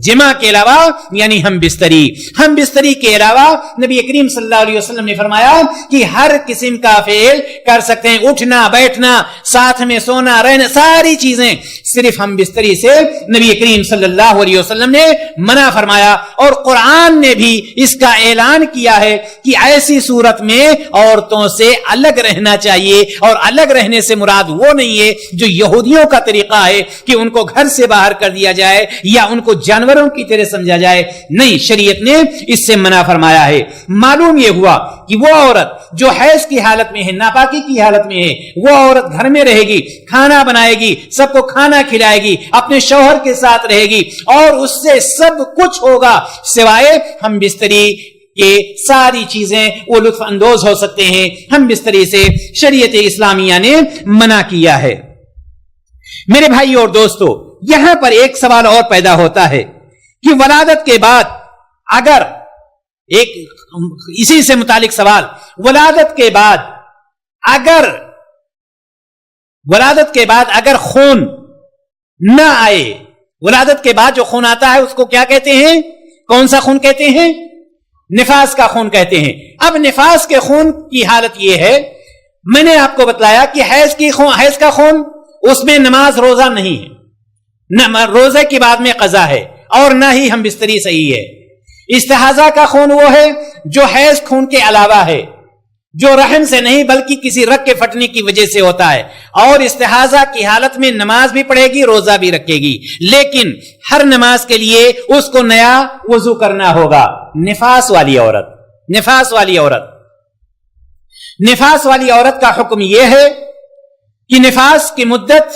جمع کے علاوہ یعنی ہم بستری کے علاوہ نبی کریم صلی اللہ علیہ وسلم نے فرمایا کہ ہر قسم کا فعل کر سکتے ہیں، اٹھنا بیٹھنا، ساتھ میں سونا رہنا، ساری چیزیں صرف ہم بستری سے نبی کریم صلی اللہ علیہ وسلم نے منع فرمایا، اور قرآن نے بھی اس کا اعلان کیا ہے کہ ایسی صورت میں عورتوں سے الگ رہنا چاہیے، اور الگ رہنے سے مراد وہ نہیں ہے جو یہودیوں کا طریقہ ہے کہ ان کو گھر سے باہر کر دیا جائے یا ان کو جانوروں کی طرح سمجھا جائے، نہیں، شریعت نے اس سے منع فرمایا ہے۔ معلوم یہ ہوا کہ وہ عورت جو حیض کی حالت میں ہے، ناپاکی کی حالت میں ہے، وہ عورت گھر میں رہے گی، کھانا بنائے گی، سب کو کھانا کھلائے گی، اپنے شوہر کے ساتھ رہے گی، اور اس سے سب کچھ ہوگا سوائے ہم بستری کہ ساری چیزیں وہ لطف اندوز ہو سکتے ہیں، ہم بستری سے شریعت اسلامیہ نے منع کیا ہے۔ میرے بھائی اور دوستو، یہاں پر ایک سوال اور پیدا ہوتا ہے کہ ولادت کے بعد اگر ایک اسی سے متعلق سوال، ولادت کے بعد اگر خون نہ آئے، ولادت کے بعد جو خون آتا ہے اس کو کیا کہتے ہیں؟ کون سا خون کہتے ہیں؟ نفاس کا خون کہتے ہیں۔ اب نفاس کے خون کی حالت یہ ہے، میں نے آپ کو بتلایا کہ حیض کا خون، اس میں نماز روزہ نہیں ہے، روزے کی بعد میں قضا ہے، اور نہ ہی ہم بستری صحیح ہے۔ استحاضہ کا خون وہ ہے جو حیض خون کے علاوہ ہے، جو رحم سے نہیں بلکہ کسی رگ کے پھٹنے کی وجہ سے ہوتا ہے، اور استحاضہ کی حالت میں نماز بھی پڑھے گی، روزہ بھی رکھے گی، لیکن ہر نماز کے لیے اس کو نیا وضو کرنا ہوگا۔ نفاس والی عورت کا حکم یہ ہے کہ نفاس کی مدت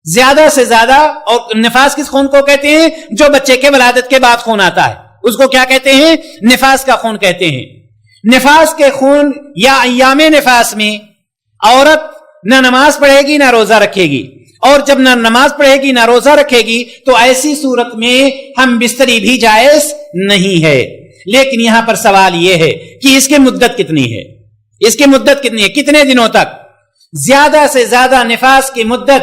زیادہ سے زیادہ، اور نفاس کس خون کو کہتے ہیں؟ جو بچے کے ولادت کے بعد خون آتا ہے، اس کو کیا کہتے ہیں؟ نفاس کا خون کہتے ہیں۔ نفاس کے خون یا ایام نفاس میں عورت نہ نماز پڑھے گی نہ روزہ رکھے گی، اور جب نہ نماز پڑھے گی نہ روزہ رکھے گی تو ایسی صورت میں ہم بستری بھی جائز نہیں ہے۔ لیکن یہاں پر سوال یہ ہے کہ اس کی مدت کتنی ہے؟ کتنے دنوں تک؟ زیادہ سے زیادہ نفاس کی مدت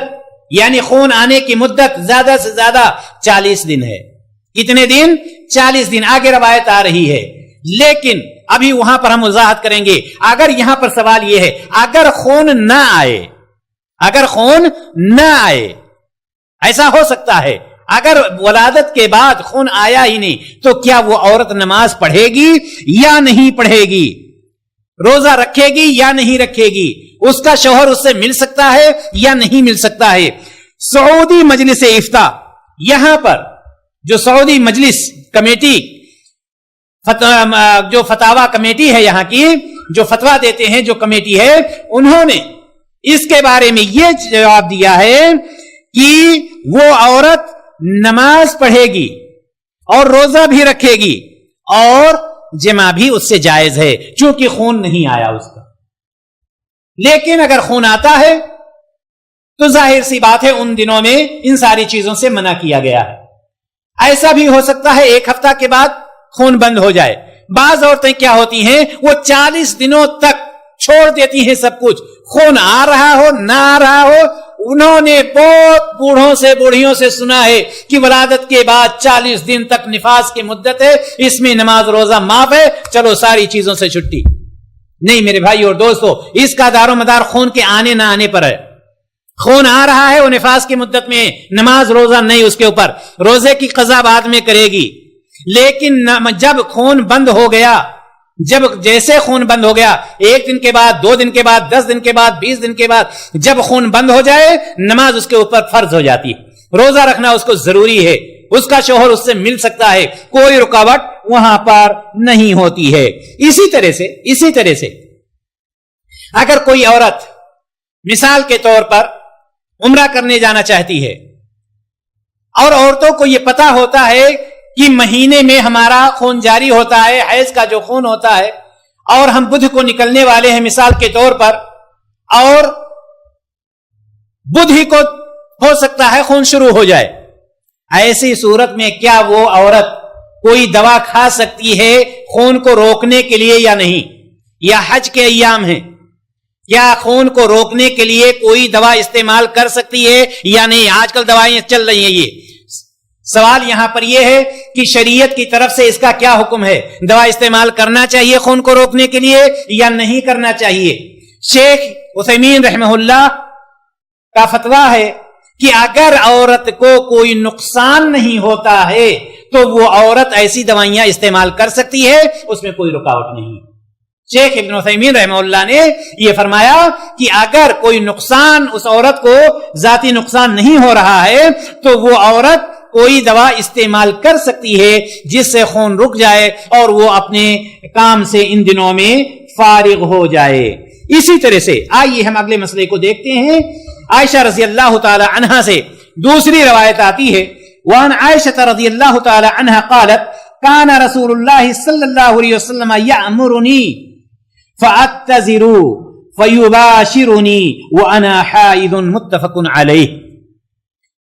یعنی خون آنے کی مدت زیادہ سے زیادہ 40 دن ہے۔ کتنے دن؟ 40 دن۔ آگے روایت آ رہی ہے، لیکن ابھی وہاں پر ہم وضاحت کریں گے۔ اگر یہاں پر سوال یہ ہے، اگر خون نہ آئے، ایسا ہو سکتا ہے، اگر ولادت کے بعد خون آیا ہی نہیں، تو کیا وہ عورت نماز پڑھے گی یا نہیں پڑھے گی؟ روزہ رکھے گی یا نہیں رکھے گی؟ اس کا شوہر اس سے مل سکتا ہے یا نہیں مل سکتا ہے؟ سعودی مجلس افتاء، یہاں پر جو سعودی مجلس کمیٹی، جو فتاوا کمیٹی ہے یہاں کی، جو فتوا دیتے ہیں جو کمیٹی ہے، انہوں نے اس کے بارے میں یہ جواب دیا ہے کہ وہ عورت نماز پڑھے گی اور روزہ بھی رکھے گی اور جمع بھی اس سے جائز ہے، چونکہ خون نہیں آیا اس کا۔ لیکن اگر خون آتا ہے تو ظاہر سی بات ہے ان دنوں میں ان ساری چیزوں سے منع کیا گیا ہے۔ ایسا بھی ہو سکتا ہے 1 ہفتہ کے بعد خون بند ہو جائے۔ بعض عورتیں کیا ہوتی ہیں، وہ 40 دنوں تک چھوڑ دیتی ہیں سب کچھ، خون آ رہا ہو نہ آ رہا ہو۔ انہوں نے بہت بوڑھوں سے بوڑھیوں سے سنا ہے کہ ولادت کے بعد 40 دن تک نفاس کی مدت ہے، اس میں نماز روزہ معاف ہے، چلو ساری چیزوں سے چھٹی۔ نہیں میرے بھائی اور دوستو، اس کا دار و مدار خون کے آنے نہ آنے پر ہے۔ خون آ رہا ہے وہ نفاس کی مدت میں، نماز روزہ نہیں اس کے اوپر، روزے کی قضا بعد میں کرے گی۔ لیکن جب خون بند ہو گیا، جیسے خون بند ہو گیا، 1 دن کے بعد، 2 دن کے بعد، 10 دن کے بعد، 20 دن کے بعد، جب خون بند ہو جائے، نماز اس کے اوپر فرض ہو جاتی ہے، روزہ رکھنا اس کو ضروری ہے، اس کا شوہر اس سے مل سکتا ہے، کوئی رکاوٹ وہاں پر نہیں ہوتی ہے۔ اسی طرح سے اگر کوئی عورت مثال کے طور پر عمرہ کرنے جانا چاہتی ہے، اور عورتوں کو یہ پتا ہوتا ہے کہ مہینے میں ہمارا خون جاری ہوتا ہے، حیض کا جو خون ہوتا ہے، اور ہم بدھ کو نکلنے والے ہیں مثال کے طور پر، اور بدھ ہی کو ہو سکتا ہے خون شروع ہو جائے، ایسی صورت میں کیا وہ عورت کوئی دوا کھا سکتی ہے خون کو روکنے کے لیے یا نہیں؟ یا حج کے ایام ہیں، کیا خون کو روکنے کے لیے کوئی دوا استعمال کر سکتی ہے یا نہیں؟ آج کل دوائیں چل رہی ہیں۔ یہ سوال یہاں پر یہ ہے کہ شریعت کی طرف سے اس کا کیا حکم ہے؟ دوا استعمال کرنا چاہیے خون کو روکنے کے لیے یا نہیں کرنا چاہیے؟ شیخ عثیمین رحمہ اللہ کا فتویٰ ہے کہ اگر عورت کو کوئی نقصان نہیں ہوتا ہے تو وہ عورت ایسی دوائیاں استعمال کر سکتی ہے، اس میں کوئی رکاوٹ نہیں۔ شیخ ابن عثیمین رحمہ اللہ نے یہ فرمایا کہ اگر کوئی نقصان اس عورت کو ذاتی نقصان نہیں ہو رہا ہے تو وہ عورت کوئی دوا استعمال کر سکتی ہے جس سے خون رک جائے اور وہ اپنے کام سے ان دنوں میں فارغ ہو جائے۔ اسی طرح سے آئیے ہم اگلے مسئلے کو دیکھتے ہیں۔ عائشہ رضی اللہ تعالی عنہا سے دوسری روایت آتی ہے، وان عائشہ رضی اللہ تعالی عنہا قالت کان رسول اللہ صلی اللہ علیہ وسلم یأمرنی فأتذر فیباشرنی وانا حائض، متفق علیہ۔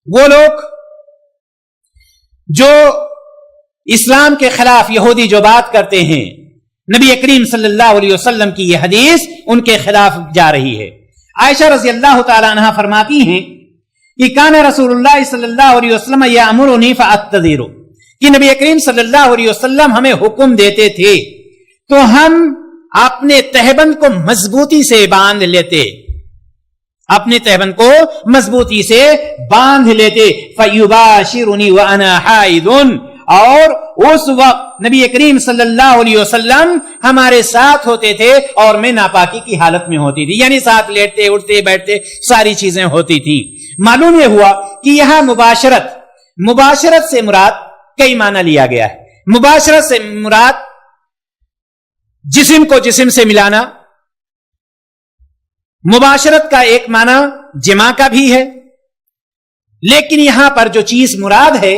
وہ لوگ جو اسلام کے خلاف یہودی جو بات کرتے ہیں، نبی کریم صلی اللہ علیہ وسلم کی یہ حدیث ان کے خلاف جا رہی ہے۔ عائشہ رضی اللہ تعالی عنہا فرماتی ہیں کہ کان رسول اللہ صلی اللہ علیہ وسلم یأمرنی فأتذر، کہ نبی کریم صلی اللہ علیہ وسلم ہمیں حکم دیتے تھے تو ہم اپنے تہبند کو مضبوطی سے باندھ لیتے، اپنے تہبند کو مضبوطی سے باندھ لیتے۔ فیباشرنی وانا حائض، اور اس وقت نبی کریم صلی اللہ علیہ وسلم ہمارے ساتھ ہوتے تھے اور میں ناپاکی کی حالت میں ہوتی تھی، یعنی ساتھ لیٹتے اٹھتے بیٹھتے ساری چیزیں ہوتی تھی۔ معلوم یہ ہوا کہ یہاں مباشرت سے مراد کئی معنی لیا گیا ہے۔ مباشرت سے مراد جسم کو جسم سے ملانا، مباشرت کا ایک معنی جماع کا بھی ہے، لیکن یہاں پر جو چیز مراد ہے،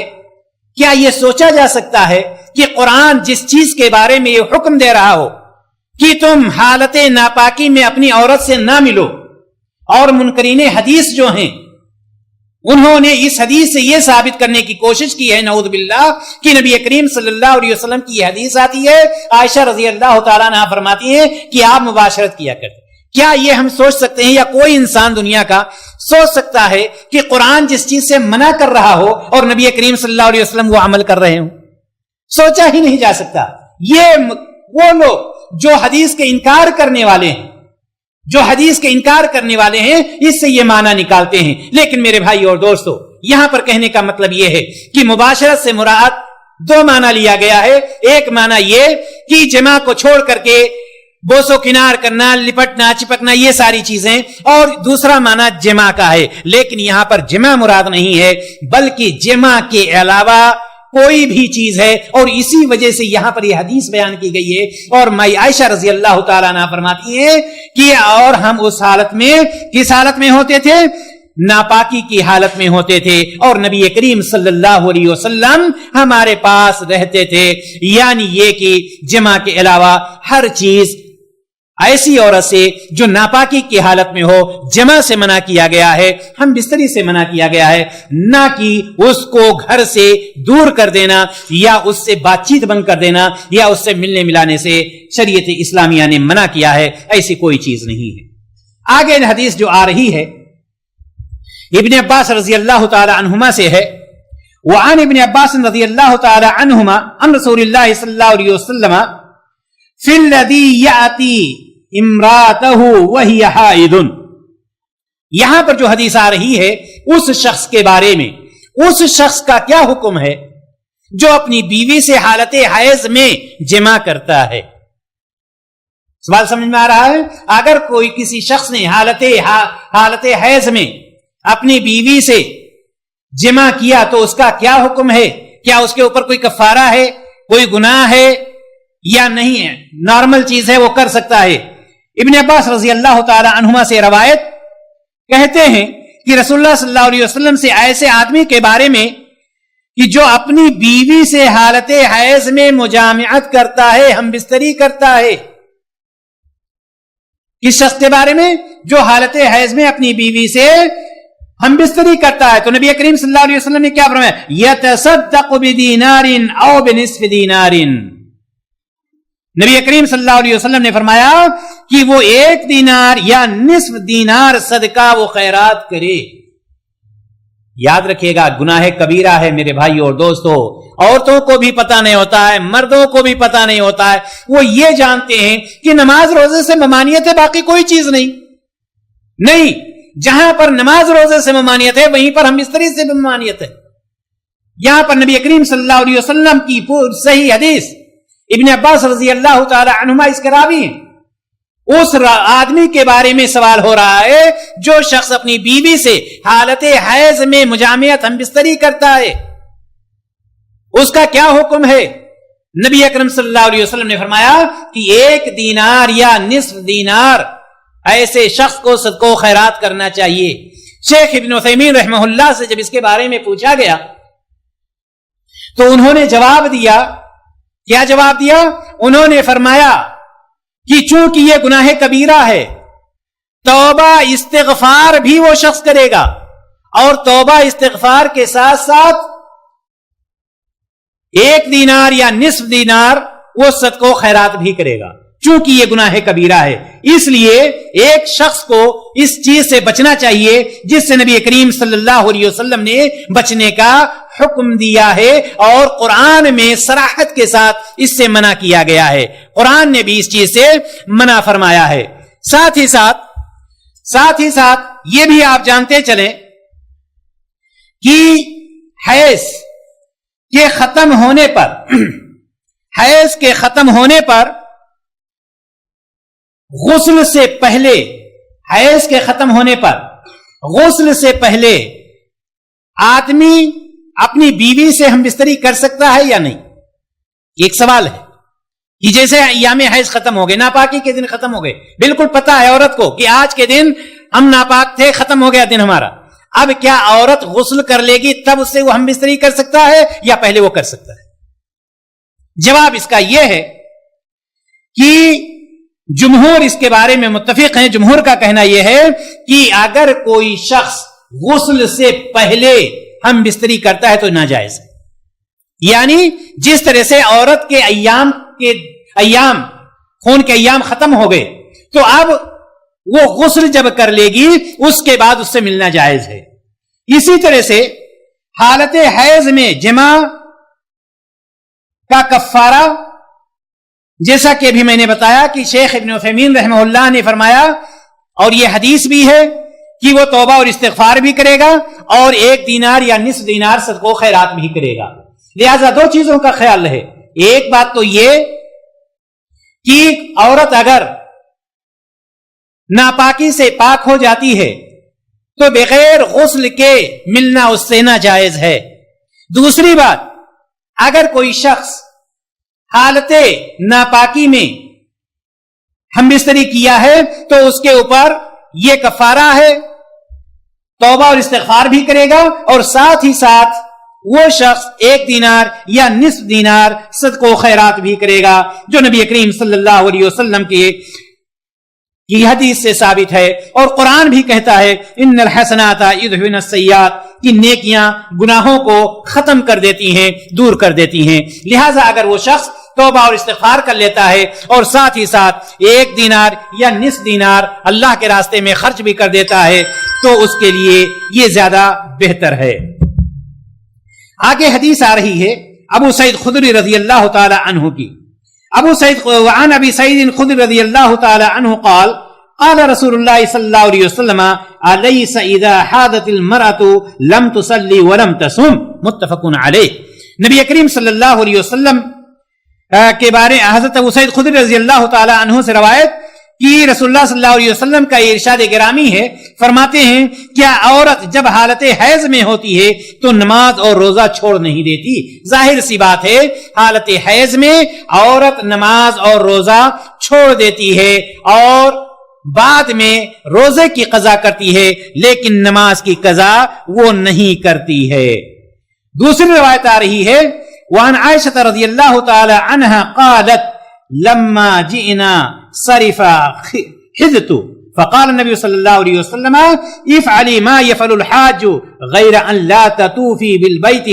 کیا یہ سوچا جا سکتا ہے کہ قرآن جس چیز کے بارے میں یہ حکم دے رہا ہو کہ تم حالت ناپاکی میں اپنی عورت سے نہ ملو، اور منکرین حدیث جو ہیں انہوں نے اس حدیث سے یہ ثابت کرنے کی کوشش کی ہے نعوذ باللہ کہ نبی کریم صلی اللہ علیہ وسلم کی یہ حدیث آتی ہے، عائشہ رضی اللہ تعالیٰ عنہا فرماتی ہیں کہ آپ مباشرت کیا کرتے۔ کیا یہ ہم سوچ سکتے ہیں یا کوئی انسان دنیا کا سوچ سکتا ہے کہ قرآن جس چیز سے منع کر رہا ہو اور نبی کریم صلی اللہ علیہ وسلم وہ عمل کر رہے ہوں؟ سوچا ہی نہیں جا سکتا۔ یہ وہ لوگ جو حدیث کے انکار کرنے والے ہیں، اس سے یہ معنی نکالتے ہیں۔ لیکن میرے بھائی اور دوستو، یہاں پر کہنے کا مطلب یہ ہے کہ مباشرت سے مراد دو معنی لیا گیا ہے۔ ایک معنی یہ کہ جماع کو چھوڑ کر کے بوس و کنار کرنا، لپٹنا چپکنا، یہ ساری چیزیں، اور دوسرا معنی جماع کا ہے۔ لیکن یہاں پر جماع مراد نہیں ہے بلکہ جماع کے علاوہ کوئی بھی چیز ہے، اور اسی وجہ سے یہاں پر یہ حدیث بیان کی گئی ہے۔ اور مائی عائشہ رضی اللہ تعالیٰ عنہ فرماتی ہیں کہ اور ہم اس حالت میں کس حالت میں ہوتے تھے؟ ناپاکی کی حالت میں ہوتے تھے، اور نبی کریم صلی اللہ علیہ وسلم ہمارے پاس رہتے تھے۔ یعنی یہ کہ جماع کے علاوہ ہر چیز ایسی عورت سے جو ناپاکی کی حالت میں ہو جماع سے منع کیا گیا ہے، ہم بستری سے منع کیا گیا ہے، نہ کہ اس کو گھر سے دور کر دینا یا اس سے بات چیت بند کر دینا یا اس سے ملنے ملانے سے شریعت اسلامیہ نے منع کیا ہے، ایسی کوئی چیز نہیں ہے۔ آگے حدیث جو آ رہی ہے ابن عباس رضی اللہ تعالی عنہما سے ہے، وعن ابن عباس رضی اللہ تعالی عنہما عن رسول اللہ صلی اللہ علیہ وسلم فی الذی یاتی امراتہ وہی حائض۔ یہاں پر جو حدیث آ رہی ہے اس شخص کے بارے میں، اس شخص کا کیا حکم ہے جو اپنی بیوی سے حالت حیض میں جماع کرتا ہے۔ سوال سمجھ میں آ رہا ہے؟ اگر کوئی کسی شخص نے حالت حیض میں اپنی بیوی سے جماع کیا تو اس کا کیا حکم ہے؟ کیا اس کے اوپر کوئی کفارہ ہے، کوئی گناہ ہے یا نہیں ہے؟ نارمل چیز ہے، وہ کر سکتا ہے۔ ابن عباس رضی اللہ تعالی عنہما سے روایت کہتے ہیں کہ رسول اللہ صلی اللہ علیہ وسلم سے ایسے آدمی کے بارے میں کہ جو اپنی بیوی سے حالت حیض میں مجامعت کرتا ہے، ہم بستری کرتا ہے، اس شخص کے بارے میں جو حالت حیض میں اپنی بیوی سے ہم بستری کرتا ہے، تو نبی کریم صلی اللہ علیہ وسلم نے کیا فرمایا؟ یتصدق بدینار او بنصف دینار۔ نبی کریم صلی اللہ علیہ وسلم نے فرمایا کہ وہ 1 دینار یا نصف دینار صدقہ وہ خیرات کرے۔ یاد رکھیے گا، گناہ کبیرہ ہے میرے بھائی اور دوستو۔ عورتوں کو بھی پتہ نہیں ہوتا ہے، مردوں کو بھی پتہ نہیں ہوتا ہے، وہ یہ جانتے ہیں کہ نماز روزے سے ممانعت ہے، باقی کوئی چیز نہیں۔ جہاں پر نماز روزے سے ممانعت ہے وہیں پر ہم بستری سے بھی ممانعت ہے. یہاں پر نبی کریم صلی اللہ علیہ وسلم کی صحیح حدیث ابن عباس رضی اللہ تعالی عنہما اس کے راوی ہیں. اس آدمی کے بارے میں سوال ہو رہا ہے جو شخص اپنی بیوی سے حالت حیض میں مجامعت ہم بستری کرتا ہے, اس کا کیا حکم ہے؟ نبی اکرم صلی اللہ علیہ وسلم نے فرمایا کہ 1 دینار یا نصف دینار ایسے شخص کو صدقہ و خیرات کرنا چاہیے. شیخ ابن عثیمین رحمہ اللہ سے جب اس کے بارے میں پوچھا گیا تو انہوں نے جواب دیا. کیا جواب دیا؟ انہوں نے فرمایا کہ چونکہ یہ گناہ کبیرہ ہے, توبہ استغفار بھی وہ شخص کرے گا, اور توبہ استغفار کے ساتھ ساتھ 1 دینار یا نصف دینار وہ صدقہ و خیرات بھی کرے گا. چونکہ یہ گناہ کبیرہ ہے, اس لیے ایک شخص کو اس چیز سے بچنا چاہیے جس سے نبی کریم صلی اللہ علیہ وسلم نے بچنے کا حکم دیا ہے, اور قرآن میں صراحت کے ساتھ اس سے منع کیا گیا ہے. قرآن نے بھی اس چیز سے منع فرمایا ہے. ساتھ ہی ساتھ یہ بھی آپ جانتے چلیں کہ حیض کے ختم ہونے پر غسل سے پہلے آدمی اپنی بیوی سے ہم بستری کر سکتا ہے یا نہیں؟ ایک سوال ہے کہ جیسے ایام حیض ختم ہو گئے, ناپاکی کے دن ختم ہو گئے, بالکل پتا ہے عورت کو کہ آج کے دن ہم ناپاک تھے, ختم ہو گیا دن ہمارا. اب کیا عورت غسل کر لے گی تب اس سے وہ ہم بستری کر سکتا ہے یا پہلے وہ کر سکتا ہے؟ جواب اس کا یہ ہے کہ جمہور اس کے بارے میں متفق ہیں. جمہور کا کہنا یہ ہے کہ اگر کوئی شخص غسل سے پہلے ہم بستری کرتا ہے تو ناجائز ہے. یعنی جس طرح سے عورت کے خون کے ایام ختم ہو گئے تو اب وہ غسل جب کر لے گی اس کے بعد اس سے ملنا جائز ہے. اسی طرح سے حالت حیض میں جماع کا کفارہ, جیسا کہ ابھی میں نے بتایا کہ شیخ ابن عثیمین رحمہ اللہ نے فرمایا, اور یہ حدیث بھی ہے کہ وہ توبہ اور استغفار بھی کرے گا اور 1 دینار یا نصف دینار صدقہ و خیرات بھی کرے گا. لہذا 2 چیزوں کا خیال رہے. ایک بات تو یہ کہ عورت اگر ناپاکی سے پاک ہو جاتی ہے تو بغیر غسل کے ملنا اس سے ناجائز ہے. دوسری بات, اگر کوئی شخص حالت ناپاکی میں ہم بستری کیا ہے تو اس کے اوپر یہ کفارہ ہے, توبہ اور استغفار بھی کرے گا, اور ساتھ ہی ساتھ وہ شخص 1 دینار یا نصف دینار صدقہ و خیرات بھی کرے گا, جو نبی کریم صلی اللہ علیہ وسلم کی حدیث سے ثابت ہے. اور قرآن بھی کہتا ہے ان الحسنات یذهبن السیئات, کہ نیکیاں گناہوں کو ختم کر دیتی ہیں, دور کر دیتی ہیں. لہٰذا اگر وہ شخص توبہ اور استغفار کر لیتا ہے اور ساتھ ہی ساتھ 1 دینار یا نصف دینار اللہ کے راستے میں خرچ بھی کر دیتا ہے تو اس کے لیے یہ زیادہ بہتر ہے. آگے حدیث آ رہی ہے ابو سعید خدری رضی اللہ تعالی عنہ کی. وعن ابی سعید خدری رضی اللہ تعالی عنہ قال قال رسول اللہ صلی اللہ علیہ وسلم الیس اذا حاضت المرأة لم تصلی ولم تصم, متفق علیہ. نبی کریم صلی اللہ علیہ وسلم کے بارے حضرت ابو سعید خدری رضی اللہ تعالی عنہ سے روایت کہ رسول اللہ صلی اللہ علیہ وسلم کا یہ ارشاد گرامی ہے, فرماتے ہیں کیا عورت جب حالت حیض میں ہوتی ہے تو نماز اور روزہ چھوڑ نہیں دیتی؟ ظاہر سی بات ہے حالت حیض میں عورت نماز اور روزہ چھوڑ دیتی ہے اور بعد میں روزے کی قضا کرتی ہے, لیکن نماز کی قضا وہ نہیں کرتی ہے. دوسری روایت آ رہی ہے وعن عائشہ رضی اللہ تعالی عنہا قالت لما جئنا صرف حدت فقال النبي صلی اللہ علیہ وسلم افعلی ما يفعل الحاج غیر ان لا تطوفی بالبیت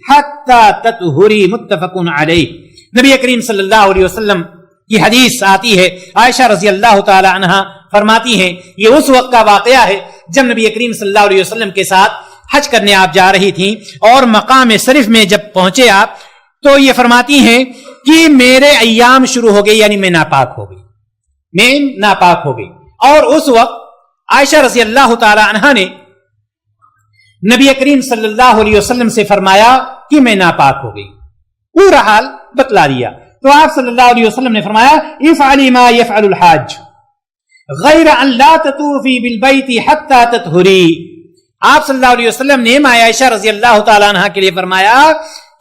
حتی تطہری, متفق علیہ. نبی کریم صلی اللہ علیہ وسلم کی حدیث آتی ہے, عائشہ رضی اللہ تعالی عنہا فرماتی ہیں یہ اس وقت کا واقعہ ہے جب نبی کریم صلی اللہ علیہ وسلم کے ساتھ حج کرنے آپ جا رہی تھیں, اور مقام صرف میں جب پہنچے آپ تو یہ فرماتی ہیں کہ میرے ایام شروع ہو گئے, یعنی میں ناپاک ہو گئی, اور اس وقت عائشہ رضی اللہ تعالی عنہا نے نبی کریم صلی اللہ علیہ وسلم سے فرمایا کہ میں ناپاک ہو گئی، پورا حال بتلا دیا. تو آپ صلی اللہ علیہ وسلم نے فرمایا افعلی ما یفعل الحاج غیر ان لا تطوفی بالبیت حتی تطہری. آپ صلی اللہ علیہ وسلم نے ماں عائشہ رضی اللہ تعالی عنہا کے لیے فرمایا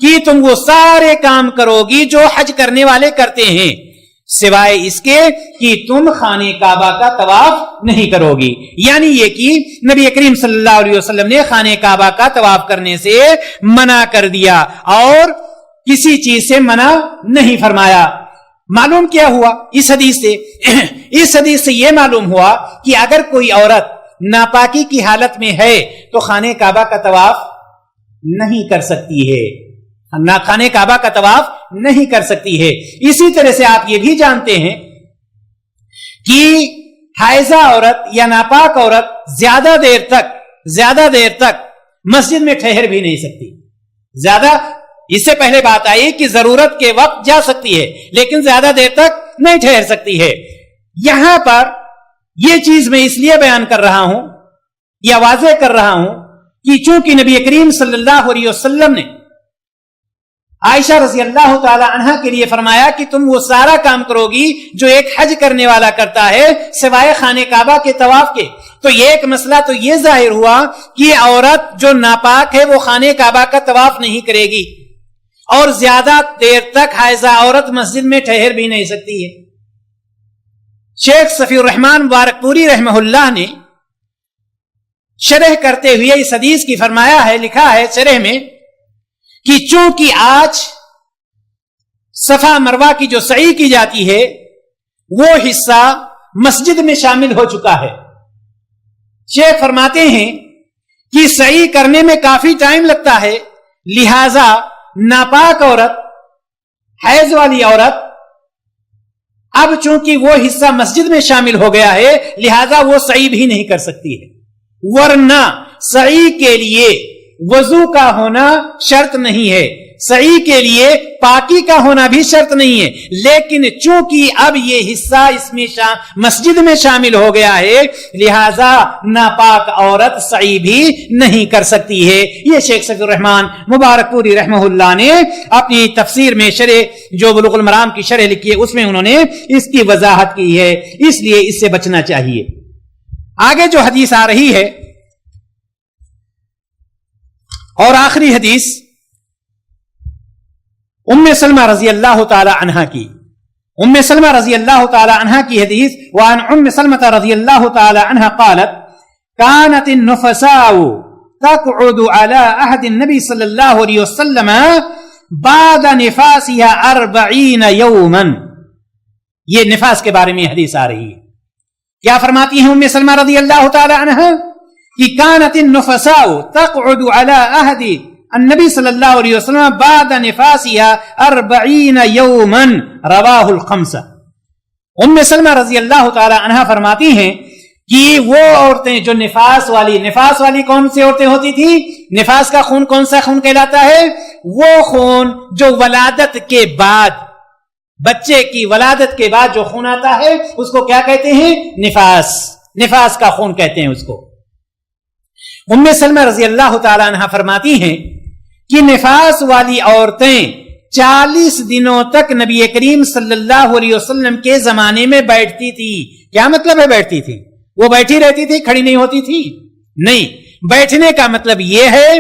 کہ تم وہ سارے کام کرو گی جو حج کرنے والے کرتے ہیں، سوائے اس کے کہ تم خانہ کعبہ کا طواف نہیں کرو گی. یعنی یہ کہ نبی کریم صلی اللہ علیہ وسلم نے خانہ کعبہ کا طواف کرنے سے منع کر دیا اور کسی چیز سے منع نہیں فرمایا. معلوم کیا ہوا اس حدیث سے؟ اس حدیث سے یہ معلوم ہوا کہ اگر کوئی عورت ناپاکی کی حالت میں ہے تو خانہ کعبہ کا طواف نہیں کر سکتی ہے، خانہ کعبہ کا طواف نہیں کر سکتی ہے. اسی طرح سے آپ یہ بھی جانتے ہیں کہ حائضہ عورت یا ناپاک عورت زیادہ دیر تک مسجد میں ٹھہر بھی نہیں سکتی. اس سے پہلے بات آئی کہ ضرورت کے وقت جا سکتی ہے لیکن زیادہ دیر تک نہیں ٹھہر سکتی ہے. یہاں پر یہ چیز میں اس لیے بیان کر رہا ہوں یا واضح کر رہا ہوں کہ چونکہ نبی کریم صلی اللہ علیہ وسلم نے عائشہ رضی اللہ تعالی عنہا کے لیے فرمایا کہ تم وہ سارا کام کرو گی جو ایک حج کرنے والا کرتا ہے سوائے خانہ کعبہ کے طواف کے. تو یہ ایک مسئلہ تو یہ ظاہر ہوا کہ عورت جو ناپاک ہے وہ خانہ کعبہ کا طواف نہیں کرے گی اور زیادہ دیر تک حائضہ عورت مسجد میں ٹھہر بھی نہیں سکتی ہے. شیخ صفی الرحمان مبارک پوری رحمہ اللہ نے شرح کرتے ہوئے اس حدیث کی فرمایا ہے، لکھا ہے شرح میں کہ چونکہ آج صفا مروہ کی جو سعی کی جاتی ہے وہ حصہ مسجد میں شامل ہو چکا ہے. شیخ فرماتے ہیں کہ سعی کرنے میں کافی ٹائم لگتا ہے، لہذا ناپاک عورت، حیض والی عورت اب چونکہ وہ حصہ مسجد میں شامل ہو گیا ہے لہذا وہ سعی بھی نہیں کر سکتی ہے. ورنہ سعی کے لیے وضو کا ہونا شرط نہیں ہے، سعی کے لیے پاکی کا ہونا بھی شرط نہیں ہے، لیکن چونکہ اب یہ حصہ اس میں مسجد میں شامل ہو گیا ہے لہذا ناپاک عورت سعی بھی نہیں کر سکتی ہے. یہ شیخ صفی الرحمان مبارک پوری رحمہ اللہ نے اپنی تفسیر میں شرح جو بلوغ المرام کی شرح لکھی ہے اس میں انہوں نے اس کی وضاحت کی ہے، اس لیے اس سے بچنا چاہیے. آگے جو حدیث آ رہی ہے اور آخری حدیث ام سلمہ رضی اللہ تعالی عنہا کی، ام سلمہ رضی اللہ تعالی عنہا کی حدیث. وعن ام سلمہ رضی اللہ تعالی عنہا قالت كانت النفساء تقعد على عهد النبي صلی اللہ علیہ وسلم بعد نفاسها 40 يوما. یہ نفاس کے بارے میں حدیث آ رہی ہے. کیا فرماتی ہیں ام سلمہ رضی اللہ تعالی عنہا کہ كانت النفساء تقعد على عهد النبی صلی اللہ علیہ وسلم بعد نفاسها 40 یوما رواہ الخمسہ. ام سلمہ رضی اللہ تعالی عنہا فرماتی ہیں کہ وہ عورتیں جو نفاس والی کون سی عورتیں ہوتی تھی؟ نفاس کا خون کون سا خون کہلاتا ہے؟ وہ خون جو ولادت کے بعد، بچے کی ولادت کے بعد جو خون آتا ہے اس کو کیا کہتے ہیں؟ نفاس کا خون کہتے ہیں اس کو. ام سلمہ رضی اللہ تعالی عنہا فرماتی ہیں کہ نفاس والی عورتیں 40 دنوں تک نبی کریم صلی اللہ علیہ وسلم کے زمانے میں بیٹھتی تھی. کیا مطلب ہے بیٹھتی تھی؟ وہ بیٹھی رہتی تھی، کھڑی نہیں ہوتی تھی؟ نہیں، بیٹھنے کا مطلب یہ ہے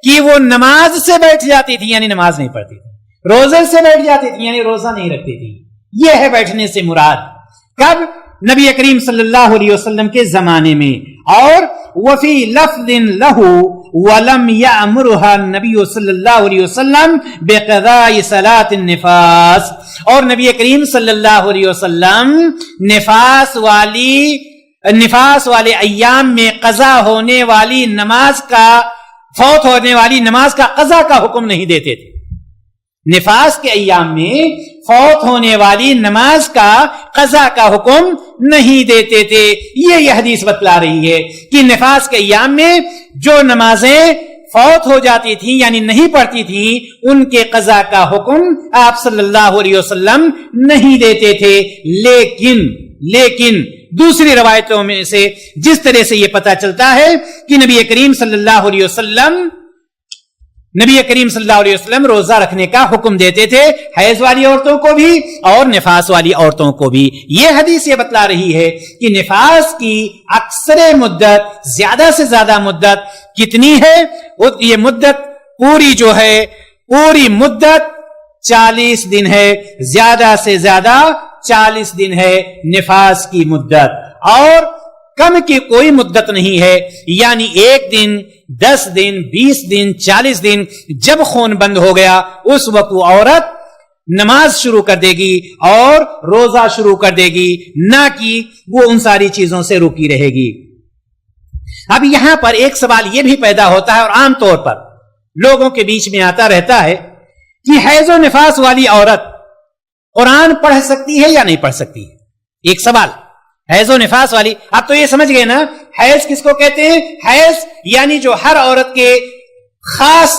کہ وہ نماز سے بیٹھ جاتی تھی یعنی نماز نہیں پڑھتی تھی، روزے سے بیٹھ جاتی تھی یعنی روزہ نہیں رکھتی تھی. یہ ہے بیٹھنے سے مراد. کب؟ نبی کریم صلی اللہ علیہ وسلم کے زمانے میں. اور وفی لفظ لہو ولم یأمرها النبی صلی اللہ علیہ وسلم بقضاء صلاة النفاس. اور نبی کریم صلی اللہ علیہ وسلم نفاس والے ایام میں قضا ہونے والی نماز کا، فوت ہونے والی نماز کا قضا کا حکم نہیں دیتے تھے. نفاس کے ایام میں فوت ہونے والی نماز کا قضا کا حکم نہیں دیتے تھے. یہ حدیث بتلا رہی ہے کہ نفاس کے ایام میں جو نمازیں فوت ہو جاتی تھی یعنی نہیں پڑھتی تھی، ان کے قضا کا حکم آپ صلی اللہ علیہ وسلم نہیں دیتے تھے. لیکن دوسری روایتوں میں سے جس طرح سے یہ پتا چلتا ہے کہ نبی کریم صلی اللہ علیہ وسلم روزہ رکھنے کا حکم دیتے تھے، حیض والی عورتوں کو بھی اور نفاس والی عورتوں کو بھی. یہ حدیث یہ بتلا رہی ہے کہ نفاس کی اکثر مدت، زیادہ سے زیادہ مدت کتنی ہے؟ یہ مدت پوری مدت 40 دن ہے، زیادہ سے زیادہ 40 دن ہے نفاس کی مدت، اور کم کی کوئی مدت نہیں ہے. یعنی 1 دن، 10 دن، 20 دن، 40 دن جب خون بند ہو گیا اس وقت وہ عورت نماز شروع کر دے گی اور روزہ شروع کر دے گی، نہ کہ وہ ان ساری چیزوں سے رکی رہے گی. اب یہاں پر ایک سوال یہ بھی پیدا ہوتا ہے اور عام طور پر لوگوں کے بیچ میں آتا رہتا ہے کہ حیض و نفاس والی عورت قرآن پڑھ سکتی ہے یا نہیں پڑھ سکتی ہے؟ ایک سوال. حیض و نفاس والی، اب تو یہ سمجھ گئے نا حیض کس کو کہتے ہیں؟ حیض یعنی جو ہر عورت کے خاص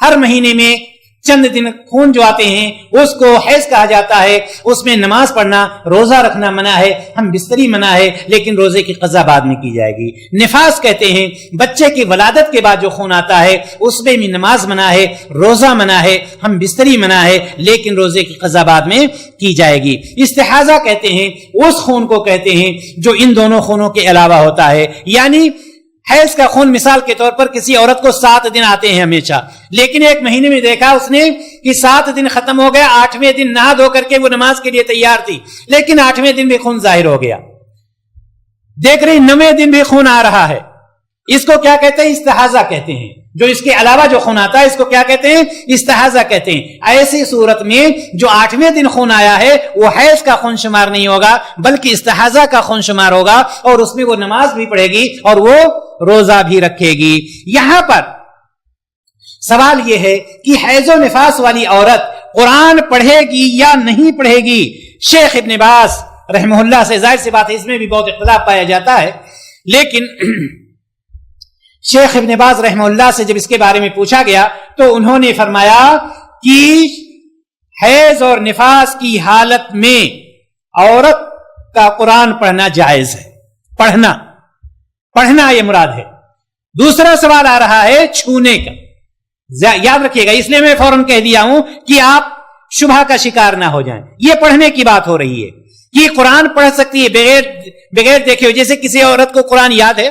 ہر مہینے میں چند دن خون جو آتے ہیں اس کو حیض کہا جاتا ہے. اس میں نماز پڑھنا، روزہ رکھنا منع ہے، ہم بستری منع ہے، لیکن روزے کی قضا بعد میں کی جائے گی. نفاس کہتے ہیں بچے کی ولادت کے بعد جو خون آتا ہے اس میں بھی نماز منع ہے، روزہ منع ہے، ہم بستری منع ہے، لیکن روزے کی قضا بعد میں کی جائے گی. استحاضہ کہتے ہیں اس خون کو کہتے ہیں جو ان دونوں خونوں کے علاوہ ہوتا ہے. یعنی حیض کا خون مثال کے طور پر کسی عورت کو 7 دن آتے ہیں ہمیشہ، لیکن ایک مہینے میں دیکھا اس نے کہ 7 دن ختم ہو گیا، 8ویں دن نہا دھو کر کے وہ نماز کے لیے تیار تھی، لیکن 8ویں دن بھی خون ظاہر ہو گیا. دیکھ رہی 9ویں دن بھی خون آ رہا ہے. اس کو کیا کہتے ہیں؟ استحاضہ کہتے ہیں. جو اس کے علاوہ جو خون آتا ہے اس کو کیا کہتے ہیں؟ استحاضہ کہتے ہیں. ایسی صورت میں جو 8ویں دن خون آیا ہے وہ حیض کا خون شمار نہیں ہوگا بلکہ استحاضہ کا خون شمار ہوگا، اور اس میں وہ نماز بھی پڑھے گی اور وہ روزہ بھی رکھے گی. یہاں پر سوال یہ ہے کہ حیض و نفاس والی عورت قرآن پڑھے گی یا نہیں پڑھے گی؟ شیخ ابن باز رحمہ اللہ سے، ظاہر سی بات ہے اس میں بھی بہت اختلاف پایا جاتا ہے، لیکن شیخ ابن باز رحمہ اللہ سے جب اس کے بارے میں پوچھا گیا تو انہوں نے فرمایا کہ حیض اور نفاس کی حالت میں عورت کا قرآن پڑھنا جائز ہے. پڑھنا یہ مراد ہے. دوسرا سوال آ رہا ہے چھونے کا. یاد رکھیے گا، اس لیے میں فوراً کہہ دیا ہوں کہ آپ شبہ کا شکار نہ ہو جائیں. یہ پڑھنے کی بات ہو رہی ہے کہ قرآن پڑھ سکتی ہے بغیر دیکھے ہوئے. جیسے کسی عورت کو قرآن یاد ہے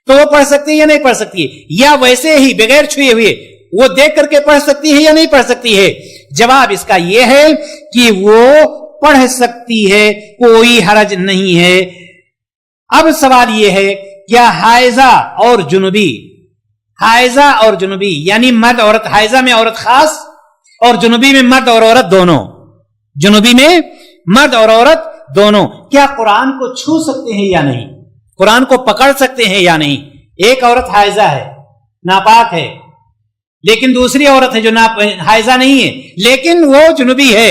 تو وہ پڑھ سکتی ہے یا نہیں پڑھ سکتی ہے؟ یا ویسے ہی بغیر چھوئے ہوئے وہ دیکھ کر کے پڑھ سکتی ہے یا نہیں پڑھ سکتی ہے؟ جواب اس کا یہ ہے کہ وہ پڑھ سکتی ہے، کوئی حرج نہیں ہے. اب سوال یہ ہے کیا حائضہ اور جنوبی یعنی مرد عورت، حائضہ میں عورت خاص اور جنوبی میں مرد اور عورت دونوں، کیا قرآن کو چھو سکتے ہیں یا نہیں؟ قرآن کو پکڑ سکتے ہیں یا نہیں؟ ایک عورت حائضہ ہے، ناپاک ہے، لیکن دوسری عورت ہے جو حائضہ نہیں ہے لیکن وہ جنوبی ہے،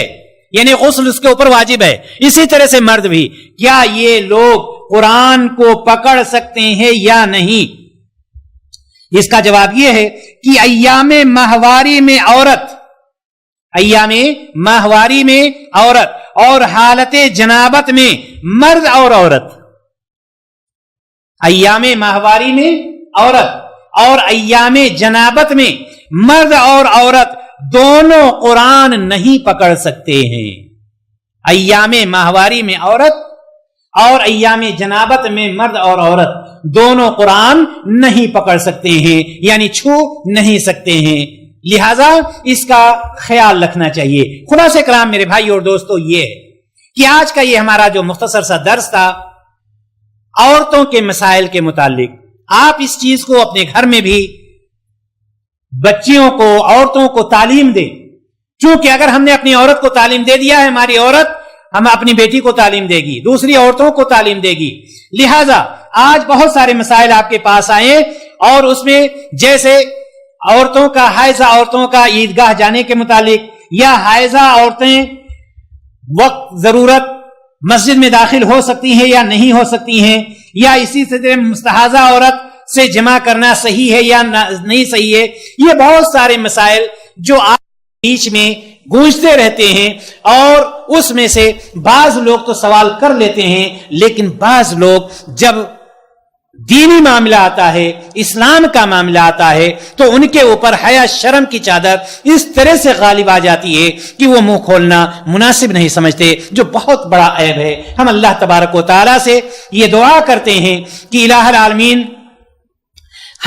یعنی غسل اس کے اوپر واجب ہے. اسی طرح سے مرد بھی. کیا یہ لوگ قرآن کو پکڑ سکتے ہیں یا نہیں؟ اس کا جواب یہ ہے کہ ایام ماہواری میں عورت اور حالت جنابت میں مرد اور عورت، ایام ماہواری میں عورت اور ایام جنابت میں مرد اور عورت دونوں قرآن نہیں پکڑ سکتے ہیں. ایام ماہواری میں عورت اور ایام جنابت میں مرد اور عورت دونوں قرآن نہیں پکڑ سکتے ہیں، یعنی چھو نہیں سکتے ہیں. لہذا اس کا خیال رکھنا چاہیے. خلاصہ کلام میرے بھائی اور دوستو یہ ہے کہ آج کا یہ ہمارا جو مختصر سا درس تھا عورتوں کے مسائل کے متعلق، آپ اس چیز کو اپنے گھر میں بھی بچیوں کو، عورتوں کو تعلیم دیں. چونکہ اگر ہم نے اپنی عورت کو تعلیم دے دیا ہے، ہماری عورت ہم اپنی بیٹی کو تعلیم دے گی، دوسری عورتوں کو تعلیم دے گی. لہذا آج بہت سارے مسائل آپ کے پاس آئے اور اس میں جیسے عورتوں کا، حائضہ عورتوں کا عیدگاہ جانے کے متعلق، یا حائضہ عورتیں وقت ضرورت مسجد میں داخل ہو سکتی ہیں یا نہیں ہو سکتی ہیں، یا اسی طرح مستحاضہ عورت سے جمع کرنا صحیح ہے یا نہیں صحیح ہے، یہ بہت سارے مسائل جو آپ بیچ میں گونجتے رہتے ہیں، اور اس میں سے بعض لوگ تو سوال کر لیتے ہیں، لیکن بعض لوگ جب دینی معاملہ آتا ہے، اسلام کا معاملہ آتا ہے، تو ان کے اوپر حیا شرم کی چادر اس طرح سے غالب آ جاتی ہے کہ وہ منہ کھولنا مناسب نہیں سمجھتے، جو بہت بڑا عیب ہے۔ ہم اللہ تبارک و تعالی سے یہ دعا کرتے ہیں کہ الہ العالمین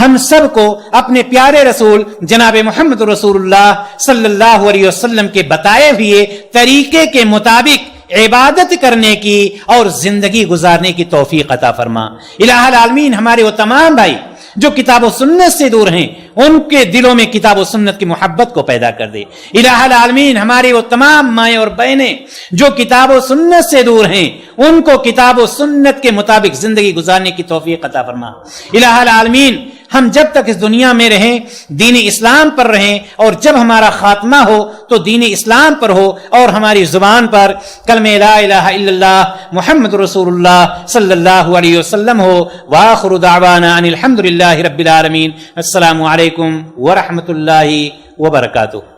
ہم سب کو اپنے پیارے رسول جناب محمد رسول اللہ صلی اللہ علیہ وسلم کے بتائے ہوئے طریقے کے مطابق عبادت کرنے کی اور زندگی گزارنے کی توفیق عطا فرما۔ الہ العالمین ہمارے وہ تمام بھائی جو کتاب و سنت سے دور ہیں، ان کے دلوں میں کتاب و سنت کی محبت کو پیدا کر دے۔ الہ العالمین ہمارے وہ تمام مائیں اور بہنیں جو کتاب و سنت سے دور ہیں، ان کو کتاب و سنت کے مطابق زندگی گزارنے کی توفیق عطا فرما۔ الہ العالمین ہم جب تک اس دنیا میں رہیں دین اسلام پر رہیں، اور جب ہمارا خاتمہ ہو تو دین اسلام پر ہو، اور ہماری زبان پر کلمہ لا الہ الا اللہ محمد رسول اللہ صلی اللہ علیہ وسلم ہو۔ وآخر دعوانا ان الحمد للہ رب العالمین۔ السلام علیکم ورحمۃ اللہ وبرکاتہ۔